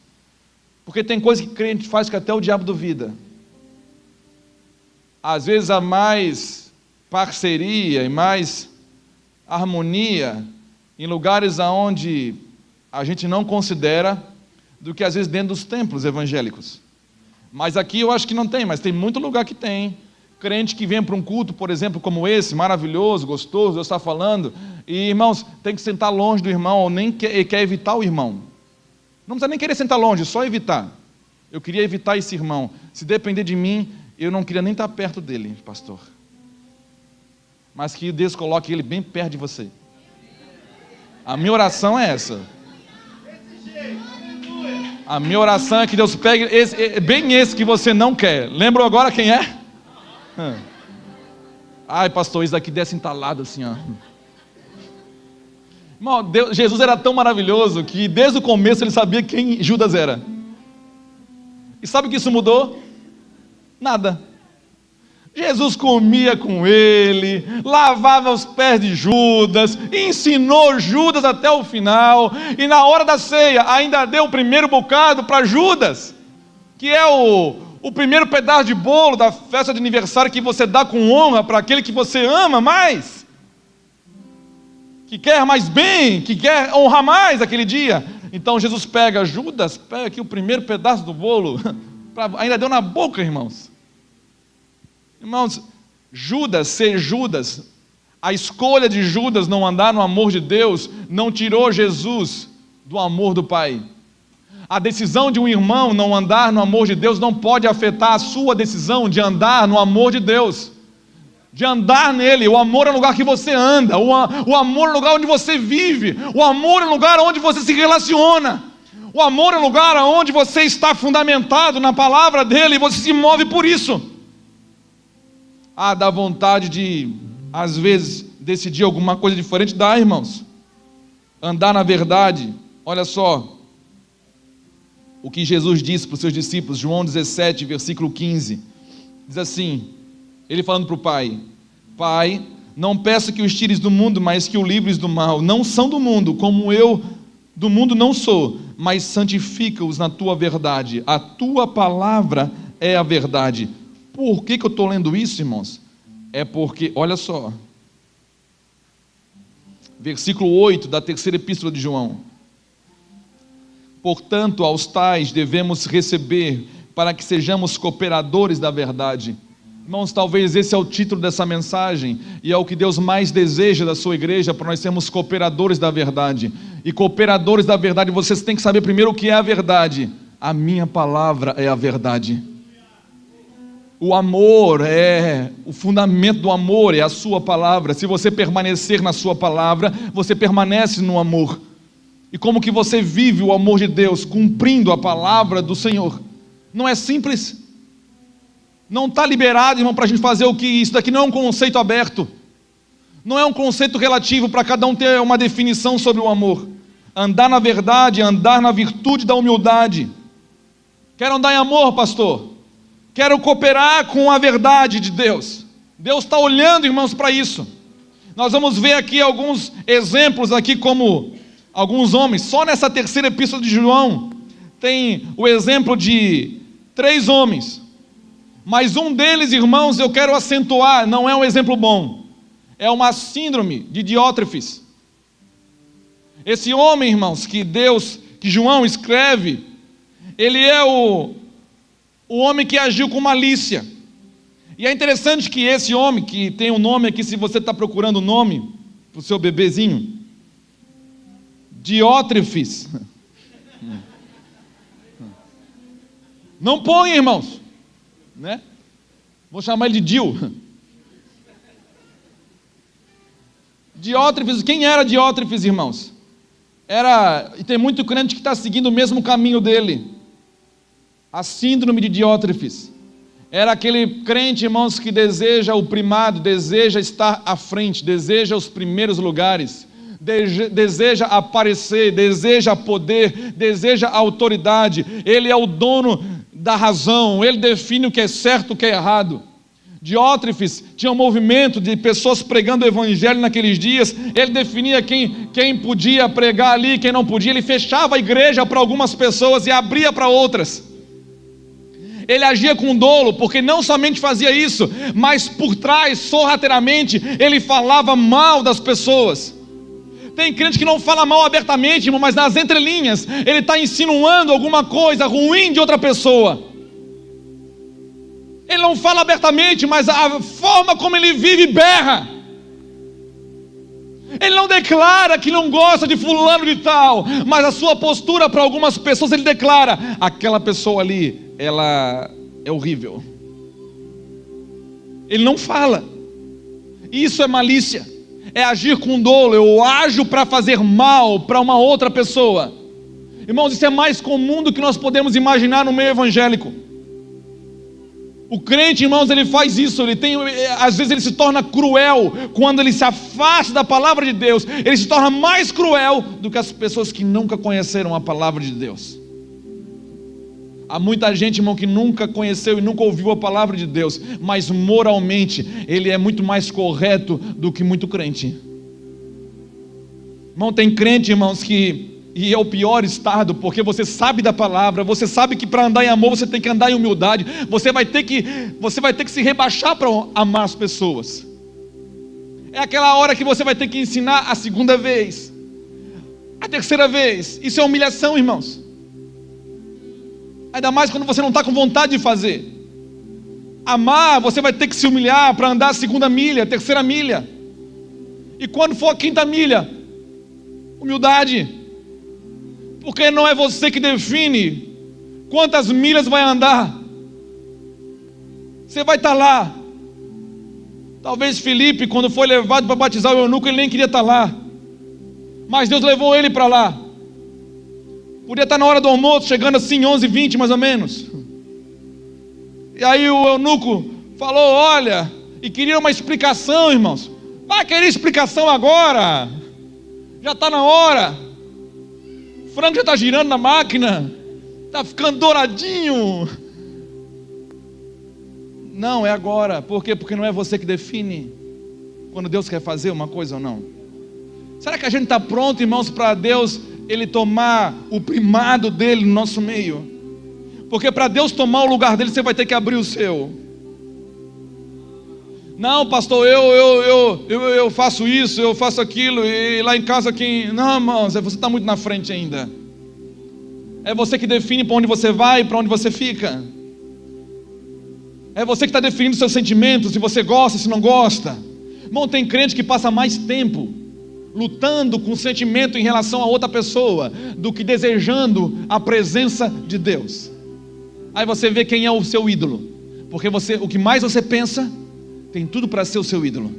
porque tem coisa que crente faz que até o diabo duvida. Às vezes há mais parceria e mais harmonia em lugares aonde a gente não considera do que às vezes dentro dos templos evangélicos. Mas aqui eu acho que não tem, mas tem muito lugar que tem. Crente que vem para um culto, por exemplo, como esse, maravilhoso, gostoso, Deus está falando, e irmãos, tem que sentar longe do irmão, ou nem quer evitar o irmão. Não precisa nem querer sentar longe, só evitar. Eu queria evitar esse irmão. Se depender de mim, eu não queria nem estar perto dele, pastor. Mas que Deus coloque ele bem perto de você. A minha oração é essa. A minha oração é que Deus pegue bem esse que você não quer. Lembram agora quem é? Ai, pastor, isso daqui desce entalado assim, ó. Irmão, Jesus era tão maravilhoso que desde o começo ele sabia quem Judas era. E sabe o que isso mudou? Nada. Jesus comia com ele, lavava os pés de Judas, ensinou Judas até o final, e na hora da ceia ainda deu o primeiro bocado para Judas, que é o primeiro pedaço de bolo da festa de aniversário que você dá com honra para aquele que você ama mais, que quer mais bem, que quer honrar mais aquele dia. Então Jesus pega Judas, pega aqui o primeiro pedaço do bolo, ainda deu na boca, irmãos. Irmãos, Judas ser Judas, a escolha de Judas não andar no amor de Deus, não tirou Jesus do amor do Pai. A decisão de um irmão não andar no amor de Deus não pode afetar a sua decisão de andar no amor de Deus, de andar nele. O amor é o lugar que você anda, o amor é o lugar onde você vive, o amor é o lugar onde você se relaciona, o amor é o lugar onde você está fundamentado na palavra dele e você se move por isso. Dá vontade de, às vezes, decidir alguma coisa diferente? Dá, irmãos. Andar na verdade. Olha só o que Jesus disse para os seus discípulos, João 17, versículo 15. Diz assim, ele falando para o Pai: Pai, não peço que os tires do mundo, mas que o livres do mal. Não são do mundo, como eu do mundo não sou, mas santifica-os na tua verdade. A tua palavra é a verdade. Por que eu estou lendo isso, irmãos? É porque, olha só, versículo 8 da terceira epístola de João: portanto, aos tais devemos receber, para que sejamos cooperadores da verdade. Irmãos, talvez esse é o título dessa mensagem, e é o que Deus mais deseja da sua igreja, para nós sermos cooperadores da verdade. E cooperadores da verdade, vocês têm que saber primeiro o que é a verdade. A minha palavra é a verdade. O amor o fundamento do amor é a sua palavra. Se você permanecer na sua palavra, você permanece no amor. e como que você vive o amor de Deus, cumprindo a palavra do Senhor. Não é simples. Não está liberado, irmão, para a gente fazer o que isso daqui não é um conceito aberto. Não é um conceito relativo para cada um ter uma definição sobre o amor. Andar na verdade, andar na virtude da humildade. Quero andar em amor, pastor. Quero cooperar com a verdade de Deus. Deus está olhando, irmãos, para isso. Nós vamos ver aqui alguns exemplos aqui, como alguns homens. Só nessa terceira epístola de João tem o exemplo de 3 homens. Mas um deles, irmãos, eu quero acentuar, não é um exemplo bom. É uma síndrome de Diótrefes. Esse homem, irmãos, que João escreve, ele é o homem que agiu com malícia. E é interessante que esse homem, que tem um nome aqui, se você está procurando o nome para o seu bebezinho, Diótrefes. Não põe, irmãos, né? Vou chamar ele de Dio. Diótrefes, quem era Diótrefes, irmãos? E tem muito crente que está seguindo o mesmo caminho dele. A síndrome de Diótrefes. Era aquele crente, irmãos, que deseja o primado, deseja estar à frente, deseja os primeiros lugares, deseja aparecer, deseja poder, deseja autoridade. Ele é o dono da razão, ele define o que é certo e o que é errado. Diótrefes tinha um movimento de pessoas pregando o evangelho naqueles dias. Ele definia quem podia pregar ali, quem não podia. Ele fechava a igreja para algumas pessoas e abria para outras. Ele agia com dolo, porque não somente fazia isso, mas por trás, sorrateiramente, ele falava mal das pessoas. Tem crente que não fala mal abertamente, irmão, mas nas entrelinhas ele está insinuando alguma coisa ruim de outra pessoa. Ele não fala abertamente, mas a forma como ele vive berra. Ele não declara que não gosta de fulano de tal, mas a sua postura para algumas pessoas ele declara: aquela pessoa ali, ela é horrível. Ele não fala. Isso é malícia. É agir com dolo. Eu ajo para fazer mal para uma outra pessoa. Irmãos, isso é mais comum do que nós podemos imaginar no meio evangélico. O crente, irmãos, ele faz isso. Às vezes ele se torna cruel. Quando ele se afasta da palavra de Deus, ele se torna mais cruel do que as pessoas que nunca conheceram a palavra de Deus. Há muita gente, irmão, que nunca conheceu e nunca ouviu a palavra de Deus, mas moralmente ele é muito mais correto do que muito crente. Irmão, tem crente, irmãos, e é o pior estado, porque você sabe da palavra, você sabe que para andar em amor você tem que andar em humildade, você vai ter que se rebaixar para amar as pessoas. É aquela hora que você vai ter que ensinar a segunda vez, a terceira vez. Isso é humilhação, irmãos. Ainda mais quando você não está com vontade de fazer. Amar, você vai ter que se humilhar para andar a segunda milha, a terceira milha. E quando for a quinta milha, humildade. Porque não é você que define quantas milhas vai andar. Você vai estar lá. Talvez Felipe, quando foi levado para batizar o eunuco, ele nem queria estar lá. Mas Deus levou ele para lá. Podia estar na hora do almoço, chegando assim 11h20 mais ou menos. E aí o eunuco falou: olha, e queria uma explicação, irmãos. Vai querer explicação agora? Já está na hora. O frango já está girando na máquina. Está ficando douradinho. Não, é agora. Por quê? Porque não é você que define quando Deus quer fazer uma coisa ou não. Será que a gente está pronto, irmãos, para Deus Ele tomar o primado dele no nosso meio? Porque para Deus tomar o lugar dele, você vai ter que abrir o seu. Não, pastor, eu faço isso, eu faço aquilo, e lá em casa quem... Não, irmãos, você está muito na frente ainda. É você que define para onde você vai e para onde você fica. É você que está definindo seus sentimentos, se você gosta, se não gosta. Irmão, tem crente que passa mais tempo lutando com sentimento em relação a outra pessoa do que desejando a presença de Deus. Aí você vê quem é o seu ídolo, porque o que mais você pensa tem tudo para ser o seu ídolo.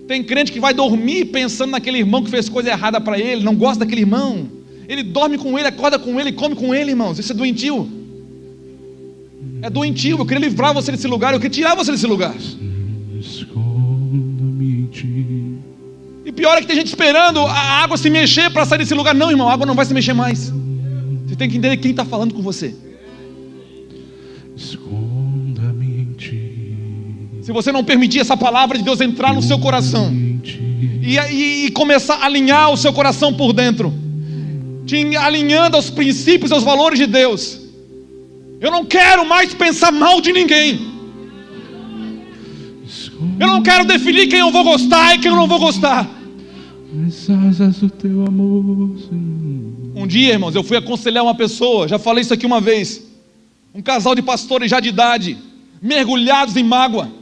Tem crente que vai dormir pensando naquele irmão que fez coisa errada para ele, não gosta daquele irmão. Ele dorme com ele, acorda com ele, come com ele, irmãos. Isso é doentio. É doentio. Eu queria livrar você desse lugar, eu queria tirar você desse lugar. E pior é que tem gente esperando a água se mexer para sair desse lugar. Não, irmão, a água não vai se mexer mais. Você tem que entender quem está falando com você. Se você não permitir essa palavra de Deus entrar no seu coração e começar a alinhar o seu coração por dentro, te alinhando aos princípios e aos valores de Deus, eu não quero mais pensar mal de ninguém. Eu não quero definir quem eu vou gostar e quem eu não vou gostar. Um dia, irmãos, eu fui aconselhar uma pessoa, já falei isso aqui uma vez, um casal de pastores já de idade, mergulhados em mágoa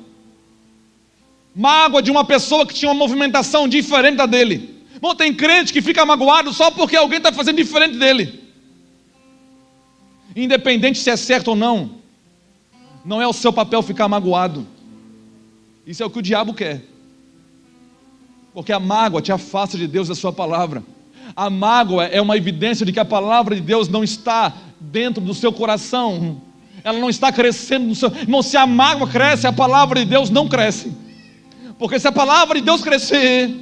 de uma pessoa que tinha uma movimentação diferente da dele. Bom, tem crente que fica magoado só porque alguém está fazendo diferente dele. Independente se é certo ou não, não é o seu papel ficar magoado. Isso é o que o diabo quer. Porque a mágoa te afasta de Deus e da sua palavra. A mágoa é uma evidência de que a palavra de Deus não está dentro do seu coração. Ela não está crescendo no seu... Irmão, se a mágoa cresce, a palavra de Deus não cresce. Porque se a palavra de Deus crescer,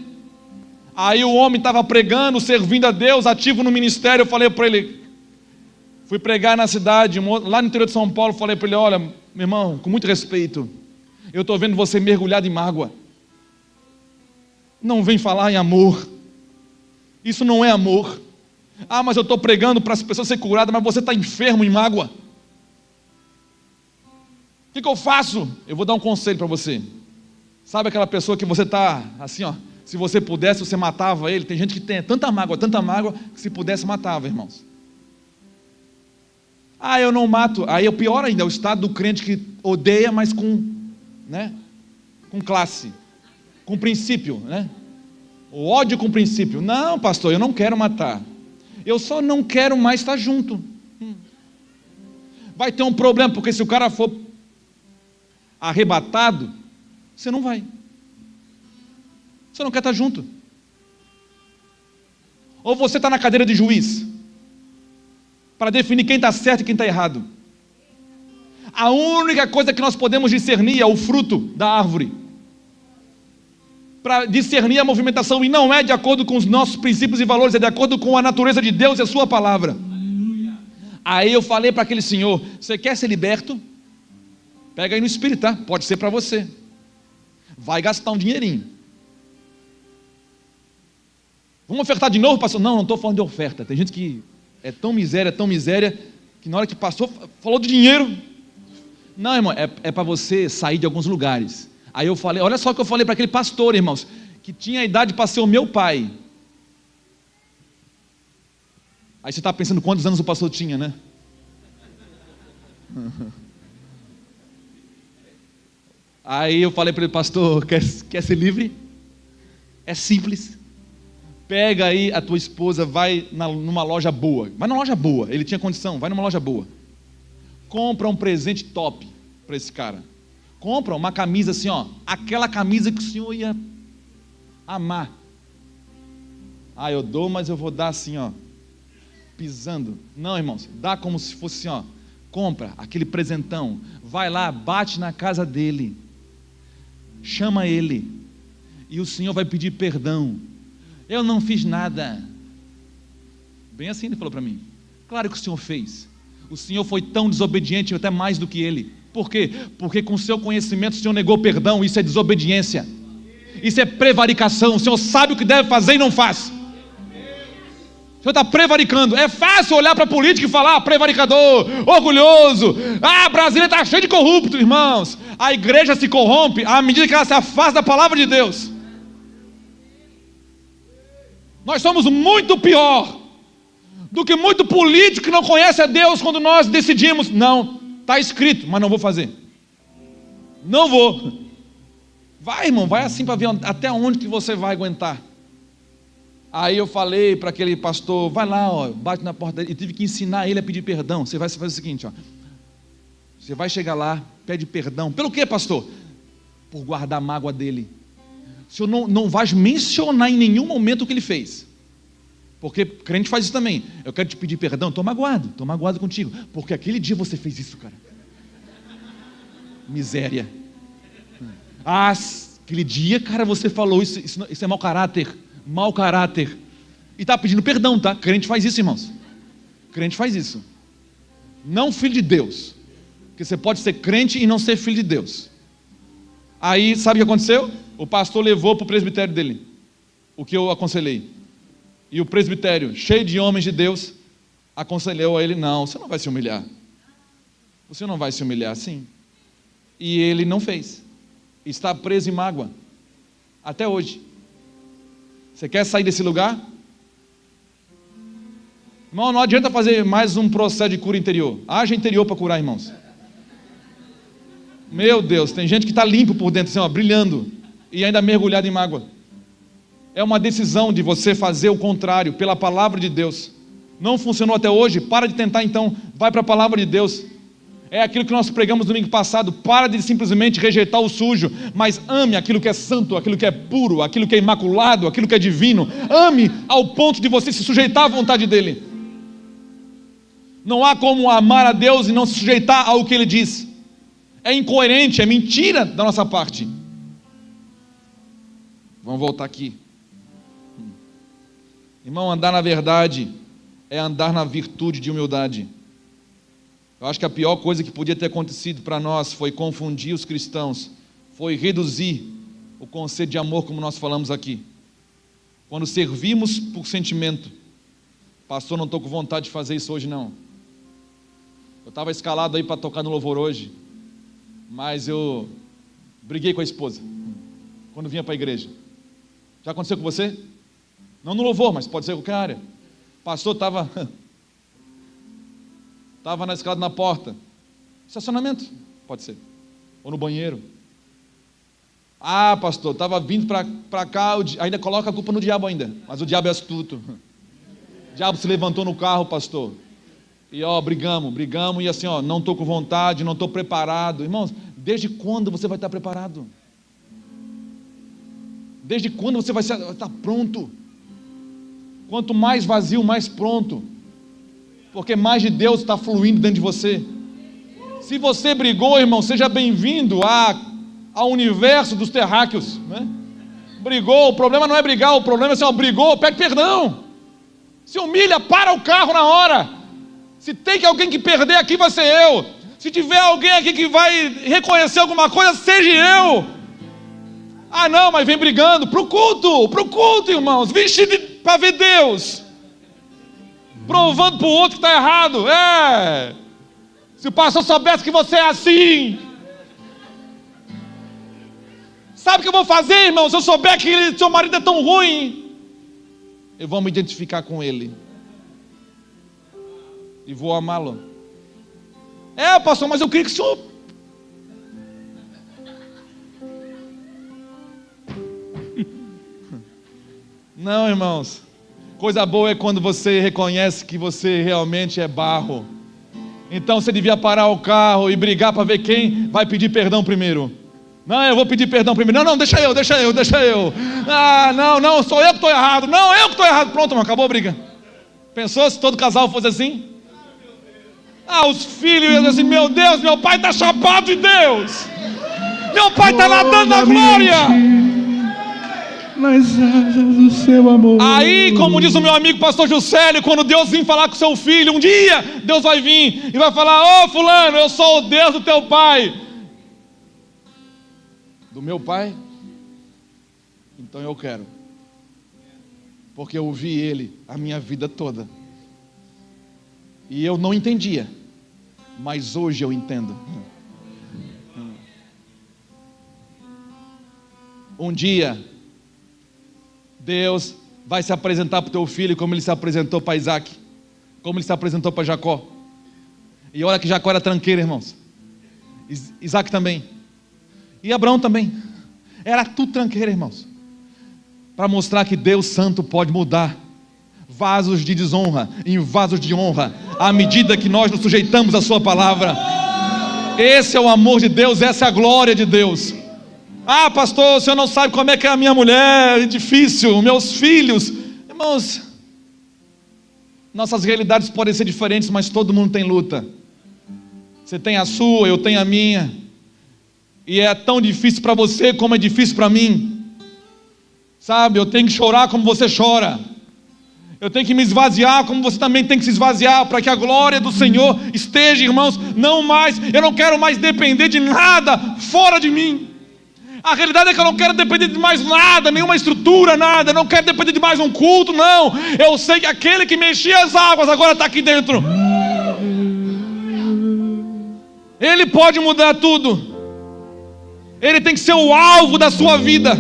aí o homem estava pregando, servindo a Deus, ativo no ministério. Eu falei para ele, fui pregar na cidade, lá no interior de São Paulo, falei para ele, olha, meu irmão, com muito respeito, eu estou vendo você mergulhado em mágoa. Não vem falar em amor. Isso não é amor. Ah, mas eu estou pregando para as pessoas serem curadas, mas você está enfermo em mágoa. O que eu faço? Eu vou dar um conselho para você. Sabe aquela pessoa que você está assim, ó, se você pudesse, você matava ele? Tem gente que tem tanta mágoa, que se pudesse matava, irmãos. Ah, eu não mato. Aí é o pior ainda, é o estado do crente que odeia, mas com classe, com princípio, né? O ódio com princípio. Não, pastor, eu não quero matar. Eu só não quero mais estar junto. Vai ter um problema, porque se o cara for arrebatado, você não vai. Você não quer estar junto. Ou você está na cadeira de juiz para definir quem está certo e quem está errado. A única coisa que nós podemos discernir é o fruto da árvore. Para discernir a movimentação, e não é de acordo com os nossos princípios e valores, é de acordo com a natureza de Deus e a sua palavra. Aí eu falei para aquele senhor, você quer ser liberto? Pega aí no espírito, tá? Pode ser para você. Vai gastar um dinheirinho. Vamos ofertar de novo, pastor? Não estou falando de oferta. Tem gente que é tão miséria, que na hora que passou, falou de dinheiro. Não, irmão, é para você sair de alguns lugares. Aí eu falei, olha só o que eu falei para aquele pastor, irmãos, que tinha a idade para ser o meu pai. Aí você está pensando quantos anos o pastor tinha, né? Aí eu falei para ele, pastor, quer ser livre? É simples. Pega aí a tua esposa, vai numa loja boa. Vai numa loja boa, ele tinha condição, vai numa loja boa. Compra um presente top para esse cara. Compra uma camisa assim, ó, aquela camisa que o senhor ia amar. Ah, eu dou, mas eu vou dar assim, ó, pisando. Não, irmãos, dá como se fosse assim, ó, compra aquele presentão, vai lá, bate na casa dele, chama ele, e o senhor vai pedir perdão. Eu não fiz nada. Bem assim ele falou para mim. Claro que o senhor fez. O senhor foi tão desobediente, até mais do que ele. Por quê? Porque com o seu conhecimento o senhor negou perdão. Isso é desobediência. Isso é prevaricação. O senhor sabe o que deve fazer e não faz. O senhor está prevaricando. É fácil olhar para a política e falar, prevaricador, orgulhoso. Ah, Brasília está cheio de corrupto, irmãos. A igreja se corrompe à medida que ela se afasta da palavra de Deus. Nós somos muito pior do que muito político que não conhece a Deus quando nós decidimos, não, está escrito, mas não vou fazer. Não vou. Vai, irmão, vai assim para ver até onde que você vai aguentar. Aí eu falei para aquele pastor, vai lá, ó, bate na porta dele, e tive que ensinar ele a pedir perdão. Você vai fazer o seguinte, ó, você vai chegar lá, pede perdão. Pelo quê, pastor? Por guardar a mágoa dele. o senhor não vai mencionar em nenhum momento o que ele fez. Porque crente faz isso também. Eu quero te pedir perdão, estou magoado contigo. Porque aquele dia você fez isso, cara. Miséria. Aquele dia, cara, você falou isso é mau caráter. Mau caráter. E está pedindo perdão, tá? Crente faz isso, irmãos. Crente faz isso. Não filho de Deus. Porque você pode ser crente e não ser filho de Deus. Aí, sabe o que aconteceu? O pastor levou para o presbitério dele o que eu aconselhei. E o presbitério, cheio de homens de Deus, aconselhou a ele: não, você não vai se humilhar. Você não vai se humilhar assim. E ele não fez. Está preso em mágoa. Até hoje. Você quer sair desse lugar? Irmão, não adianta fazer mais um processo de cura interior. Haja interior para curar, irmãos. Meu Deus, tem gente que está limpo por dentro, assim, ó, brilhando, e ainda mergulhado em mágoa. É uma decisão de você fazer o contrário, pela palavra de Deus. Não funcionou até hoje? Para de tentar então, vai para a palavra de Deus. É aquilo que nós pregamos domingo passado. Para de simplesmente rejeitar o sujo, mas ame aquilo que é santo, aquilo que é puro, aquilo que é imaculado, aquilo que é divino. Ame ao ponto de você se sujeitar à vontade dele. Não há como amar a Deus e não se sujeitar ao que ele diz. É incoerente, é mentira da nossa parte. Vamos voltar aqui. Irmão, andar na verdade é andar na virtude de humildade. Eu acho que a pior coisa que podia ter acontecido para nós foi confundir os cristãos, foi reduzir o conceito de amor, como nós falamos aqui. Quando servimos por sentimento. Pastor, não estou com vontade de fazer isso hoje não. Eu estava escalado aí para tocar no louvor hoje, mas eu briguei com a esposa quando vinha para a igreja. Já aconteceu com você? Não no louvor, mas pode ser em qualquer área. O pastor estava na escada na porta. Estacionamento, pode ser. Ou no banheiro. Ah, pastor, estava vindo para cá, ainda coloca a culpa no diabo ainda. Mas o diabo é astuto. O diabo se levantou no carro, pastor. E brigamos, e assim, não estou com vontade, não estou preparado. Irmãos, desde quando você vai estar preparado? Desde quando você vai estar pronto? Quanto mais vazio, mais pronto. Porque mais de Deus está fluindo dentro de você. Se você brigou, irmão, seja bem-vindo ao universo dos terráqueos, né? Brigou, o problema não é brigar, o problema é assim, brigou, pede perdão. Se humilha, para o carro na hora. Se tem alguém que perder aqui, vai ser eu. Se tiver alguém aqui que vai reconhecer alguma coisa, seja eu. Ah não, mas vem brigando, pro culto, irmãos, vestido para ver Deus, provando para o outro que está errado. Se o pastor soubesse que você é assim, sabe o que eu vou fazer, irmão? Se eu souber que seu marido é tão ruim, eu vou me identificar com ele e vou amá-lo. Pastor, mas eu queria que o senhor... Não, irmãos. Coisa boa é quando você reconhece que você realmente é barro. Então você devia parar o carro e brigar para ver quem vai pedir perdão primeiro. Não, eu vou pedir perdão primeiro. Não, deixa eu. Ah, não, sou eu que estou errado. Não, eu que estou errado. Pronto, irmão, acabou a briga. Pensou se todo casal fosse assim? Os filhos iam assim: meu Deus, meu pai está chapado de Deus. Meu pai está nadando na glória. Nas asas do seu amor. Aí, como diz o meu amigo pastor Juscelio, quando Deus vir falar com seu filho, um dia Deus vai vir e vai falar: fulano, eu sou o Deus do teu pai. Do meu pai? Então eu quero, porque eu ouvi ele a minha vida toda e eu não entendia, mas hoje eu entendo. Um dia Deus vai se apresentar para o teu filho como ele se apresentou para Isaac, como ele se apresentou para Jacó. E olha que Jacó era tranqueiro, irmãos. Isaac também. E Abraão também. Era tudo tranqueiro, irmãos. Para mostrar que Deus Santo pode mudar vasos de desonra em vasos de honra, à medida que nós nos sujeitamos à sua palavra. Esse é o amor de Deus, essa é a glória de Deus. Ah, pastor, o senhor não sabe como é que é a minha mulher, é difícil, meus filhos. Irmãos, nossas realidades podem ser diferentes, mas todo mundo tem luta. Você tem a sua, eu tenho a minha. E é tão difícil para você como é difícil para mim. Sabe, eu tenho que chorar como você chora. Eu tenho que me esvaziar como você também tem que se esvaziar, para que a glória do Senhor esteja, irmãos. Eu não quero mais depender de nada fora de mim. A realidade é que eu não quero depender de mais nada, nenhuma estrutura, nada. Eu não quero depender de mais um culto, não. Eu sei que aquele que mexia as águas agora está aqui dentro. Ele pode mudar tudo. Ele tem que ser o alvo da sua vida,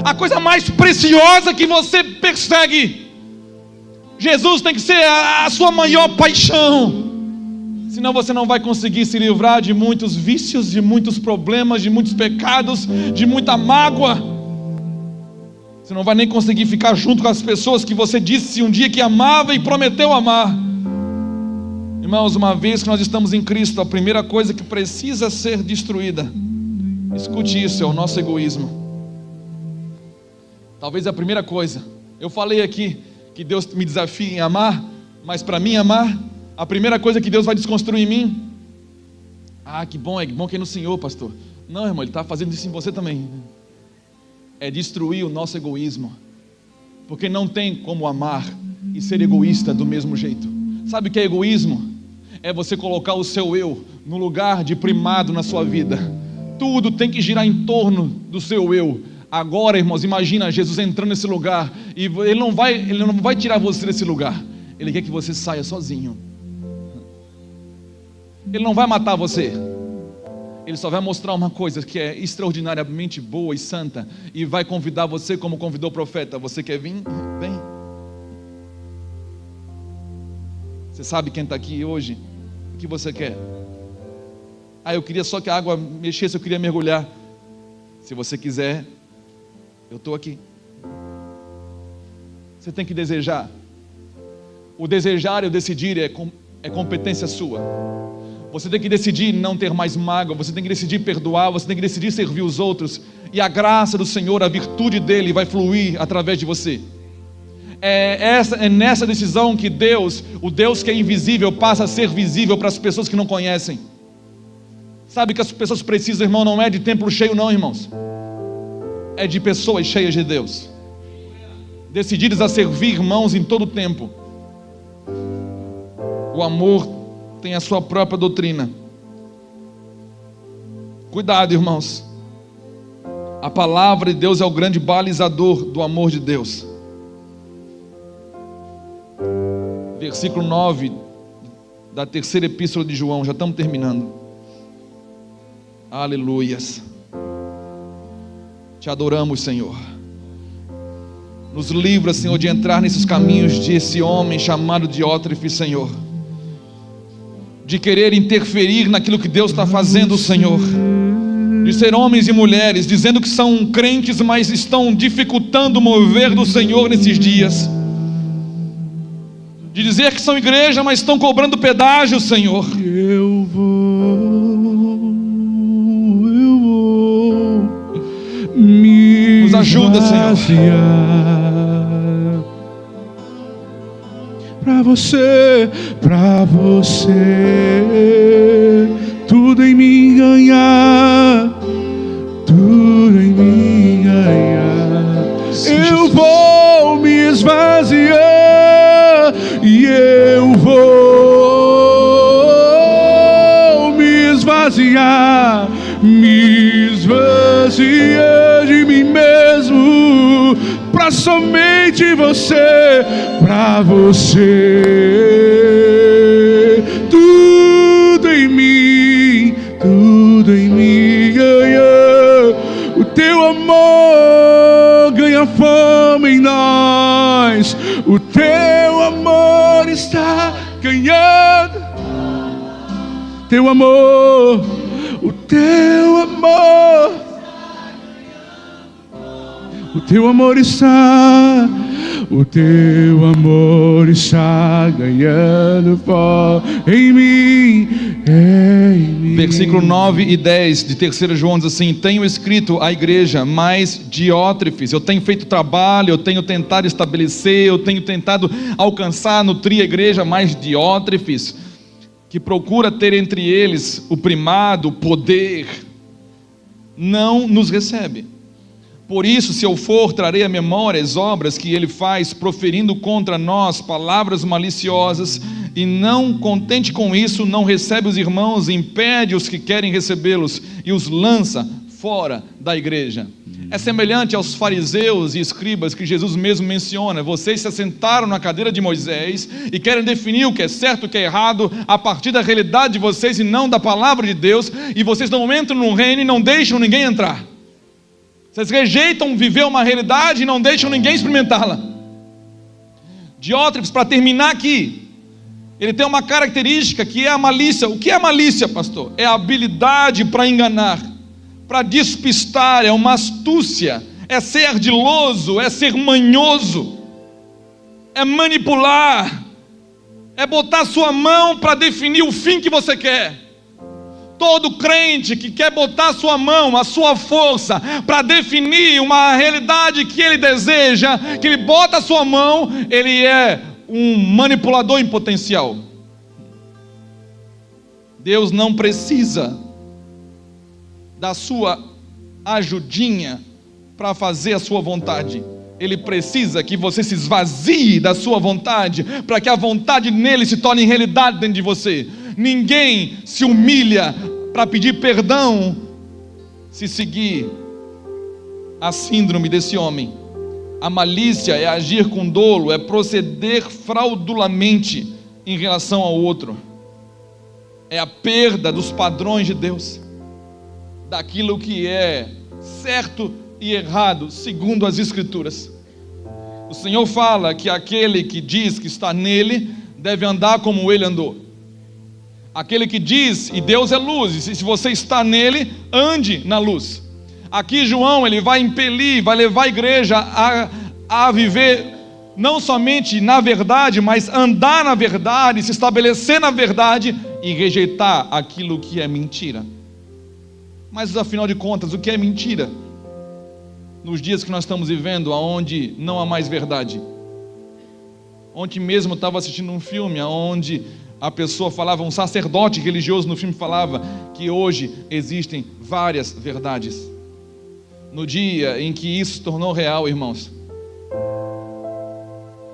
a coisa mais preciosa que você persegue. Jesus tem que ser a sua maior paixão. Senão você não vai conseguir se livrar de muitos vícios, de muitos problemas, de muitos pecados, de muita mágoa. Você não vai nem conseguir ficar junto com as pessoas que você disse um dia que amava e prometeu amar. Irmãos, uma vez que nós estamos em Cristo, a primeira coisa que precisa ser destruída, escute isso, é o nosso egoísmo. Talvez a primeira coisa. Eu falei aqui que Deus me desafia em amar, mas para mim amar, a primeira coisa que Deus vai desconstruir em mim, que bom, é bom que é no Senhor, pastor. Não, irmão, Ele está fazendo isso em você também. É destruir o nosso egoísmo, porque não tem como amar e ser egoísta do mesmo jeito. Sabe o que é egoísmo? É você colocar o seu eu no lugar de primado na sua vida. Tudo tem que girar em torno do seu eu. Agora, irmãos, imagina Jesus entrando nesse lugar, e Ele não vai tirar você desse lugar. Ele quer que você saia sozinho. Ele não vai matar você. Ele só vai mostrar uma coisa que é extraordinariamente boa e santa, e vai convidar você como convidou o profeta. Você quer vir? Vem. Você sabe quem está aqui hoje? O que você quer? Eu queria só que a água mexesse, eu queria mergulhar. Se você quiser, eu estou aqui. Você tem que desejar. O desejar e o decidir é competência sua. Você tem que decidir não ter mais mágoa, você tem que decidir perdoar, você tem que decidir servir os outros, e a graça do Senhor, a virtude dEle vai fluir através de você. É nessa decisão que Deus, o Deus que é invisível, passa a ser visível para as pessoas que não conhecem. Sabe que as pessoas precisam, irmão, não é de templo cheio não, irmãos. É de pessoas cheias de Deus, decididas a servir irmãos em todo o tempo. O amor tem a sua própria doutrina. Cuidado, irmãos. A palavra de Deus é o grande balizador do amor de Deus. Versículo 9 da terceira epístola de João. Já estamos terminando. Aleluias. Te adoramos, Senhor. Nos livra, Senhor, de entrar nesses caminhos de esse homem chamado Diótrefe, Senhor, de querer interferir naquilo que Deus está fazendo, Senhor, de ser homens e mulheres dizendo que são crentes, mas estão dificultando o mover do Senhor nesses dias, de dizer que são igreja, mas estão cobrando pedágio, Senhor. Eu vou me nos ajuda, Senhor. Pra você, tudo em mim ganhar, tudo em mim ganhar. Eu vou me esvaziar e eu vou me esvaziar de mim mesmo, pra somente você, pra você. Tudo em mim ganha. O teu amor ganha fama em nós. O teu amor está ganhando. Teu amor, o teu amor. O teu amor está ganhando força em mim, Versículo 9 e 10 de 3 João diz assim: tenho escrito à igreja, mas Diótrefes, eu tenho feito trabalho, eu tenho tentado estabelecer, eu tenho tentado alcançar, nutrir a igreja, mas Diótrefes, que procura ter entre eles o primado, o poder, não nos recebe. Por isso, se eu for, trarei à memória as obras que ele faz, proferindo contra nós palavras maliciosas, e não contente com isso, não recebe os irmãos, impede os que querem recebê-los, e os lança fora da igreja. É semelhante aos fariseus e escribas que Jesus mesmo menciona. Vocês se assentaram na cadeira de Moisés e querem definir o que é certo e o que é errado a partir da realidade de vocês e não da palavra de Deus, e vocês não entram no reino e não deixam ninguém entrar. Vocês rejeitam viver uma realidade e não deixam ninguém experimentá-la. Diótrefes, para terminar aqui, ele tem uma característica que é a malícia. O que é a malícia, pastor? É a habilidade para enganar, para despistar, é uma astúcia, é ser ardiloso, é ser manhoso, é manipular, é botar sua mão para definir o fim que você quer. Todo crente que quer botar a sua mão, a sua força, para definir uma realidade que ele deseja, que ele bota a sua mão, ele é um manipulador em potencial. Deus não precisa da sua ajudinha para fazer a sua vontade. Ele precisa que você se esvazie da sua vontade, para que a vontade nele se torne realidade dentro de você. Ninguém se humilha para pedir perdão se seguir a síndrome desse homem. A malícia é agir com dolo, é proceder fraudulamente em relação ao outro. É a perda dos padrões de Deus, daquilo que é certo e errado, segundo as Escrituras. O Senhor fala que aquele que diz que está nele, deve andar como ele andou. Aquele que diz, e Deus é luz, e se você está nele, ande na luz. Aqui João, ele vai impelir, vai levar a igreja a viver, não somente na verdade, mas andar na verdade, se estabelecer na verdade, e rejeitar aquilo que é mentira. Mas afinal de contas, o que é mentira? Nos dias que nós estamos vivendo, onde não há mais verdade. Ontem mesmo eu estava assistindo um filme, onde a pessoa falava, um sacerdote religioso no filme falava, que hoje existem várias verdades. No dia em que isso se tornou real, irmãos,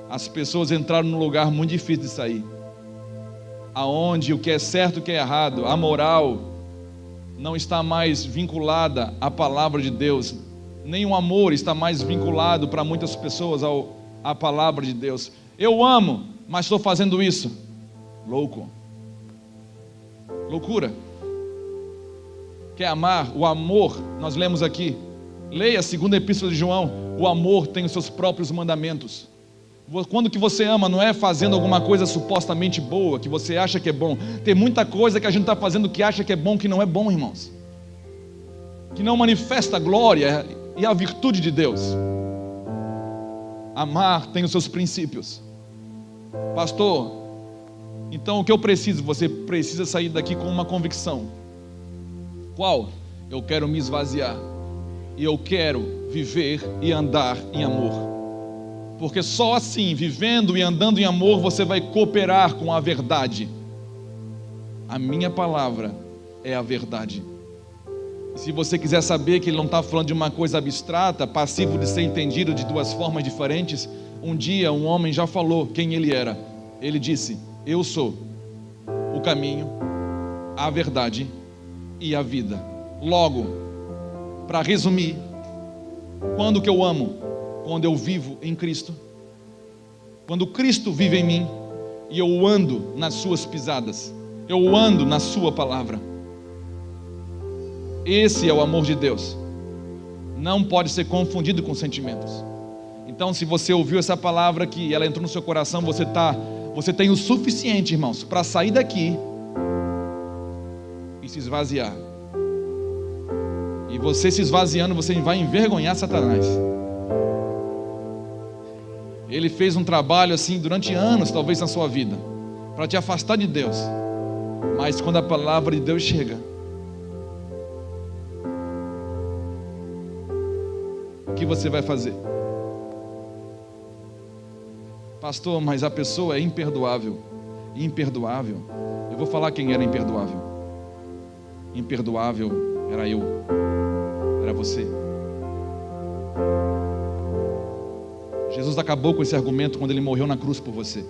as pessoas entraram num lugar muito difícil de sair, aonde o que é certo e o que é errado, a moral, não está mais vinculada à palavra de Deus, nem o amor está mais vinculado para muitas pessoas à palavra de Deus. Eu amo, mas estou fazendo isso. Louco. Loucura. Quer amar? O amor, nós lemos aqui, leia a segunda epístola de João, o amor tem os seus próprios mandamentos. Quando que você ama, não é fazendo alguma coisa supostamente boa, que você acha que é bom. Tem muita coisa que a gente está fazendo que acha que é bom, que não é bom, irmãos, que não manifesta a glória e a virtude de Deus. Amar tem os seus princípios. Pastor, então o que eu preciso? Você precisa sair daqui com uma convicção. Qual? Eu quero me esvaziar, e eu quero viver e andar em amor. Porque só assim, vivendo e andando em amor, você vai cooperar com a verdade. A minha palavra é a verdade. E se você quiser saber que ele não está falando de uma coisa abstrata, passivo de ser entendido de duas formas diferentes, um dia um homem já falou quem ele era. Ele disse, eu sou o caminho, a verdade e a vida. Logo, para resumir, quando que eu amo? Quando eu vivo em Cristo, quando Cristo vive em mim, e eu ando nas suas pisadas, eu ando na sua palavra. Esse é o amor de Deus, não pode ser confundido com sentimentos. Então, se você ouviu essa palavra aqui, ela entrou no seu coração, você tem o suficiente, irmãos, para sair daqui e se esvaziar. E você se esvaziando, você vai envergonhar Satanás. Ele fez um trabalho assim durante anos, talvez na sua vida, para te afastar de Deus. Mas quando a palavra de Deus chega, você vai fazer? Pastor, mas a pessoa é imperdoável. Imperdoável? Eu vou falar quem era imperdoável. Imperdoável era eu, era você. Jesus acabou com esse argumento quando ele morreu na cruz por você.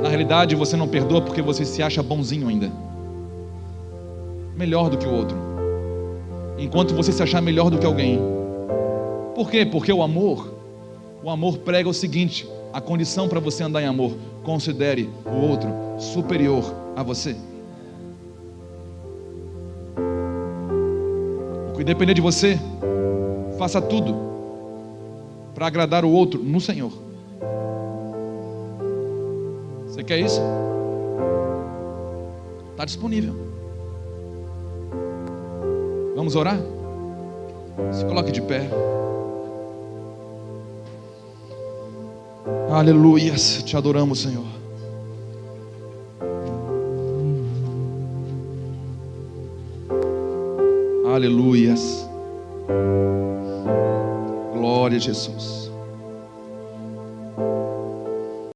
Na realidade, você não perdoa porque você se acha bonzinho ainda, melhor do que o outro, enquanto você se achar melhor do que alguém. Por quê? Porque o amor prega o seguinte: a condição para você andar em amor, considere o outro superior a você. O que depender de você, faça tudo para agradar o outro no Senhor. Você quer isso? Está disponível. Vamos orar? Se coloque de pé. Aleluias, te adoramos, Senhor. Aleluias. Glória a Jesus.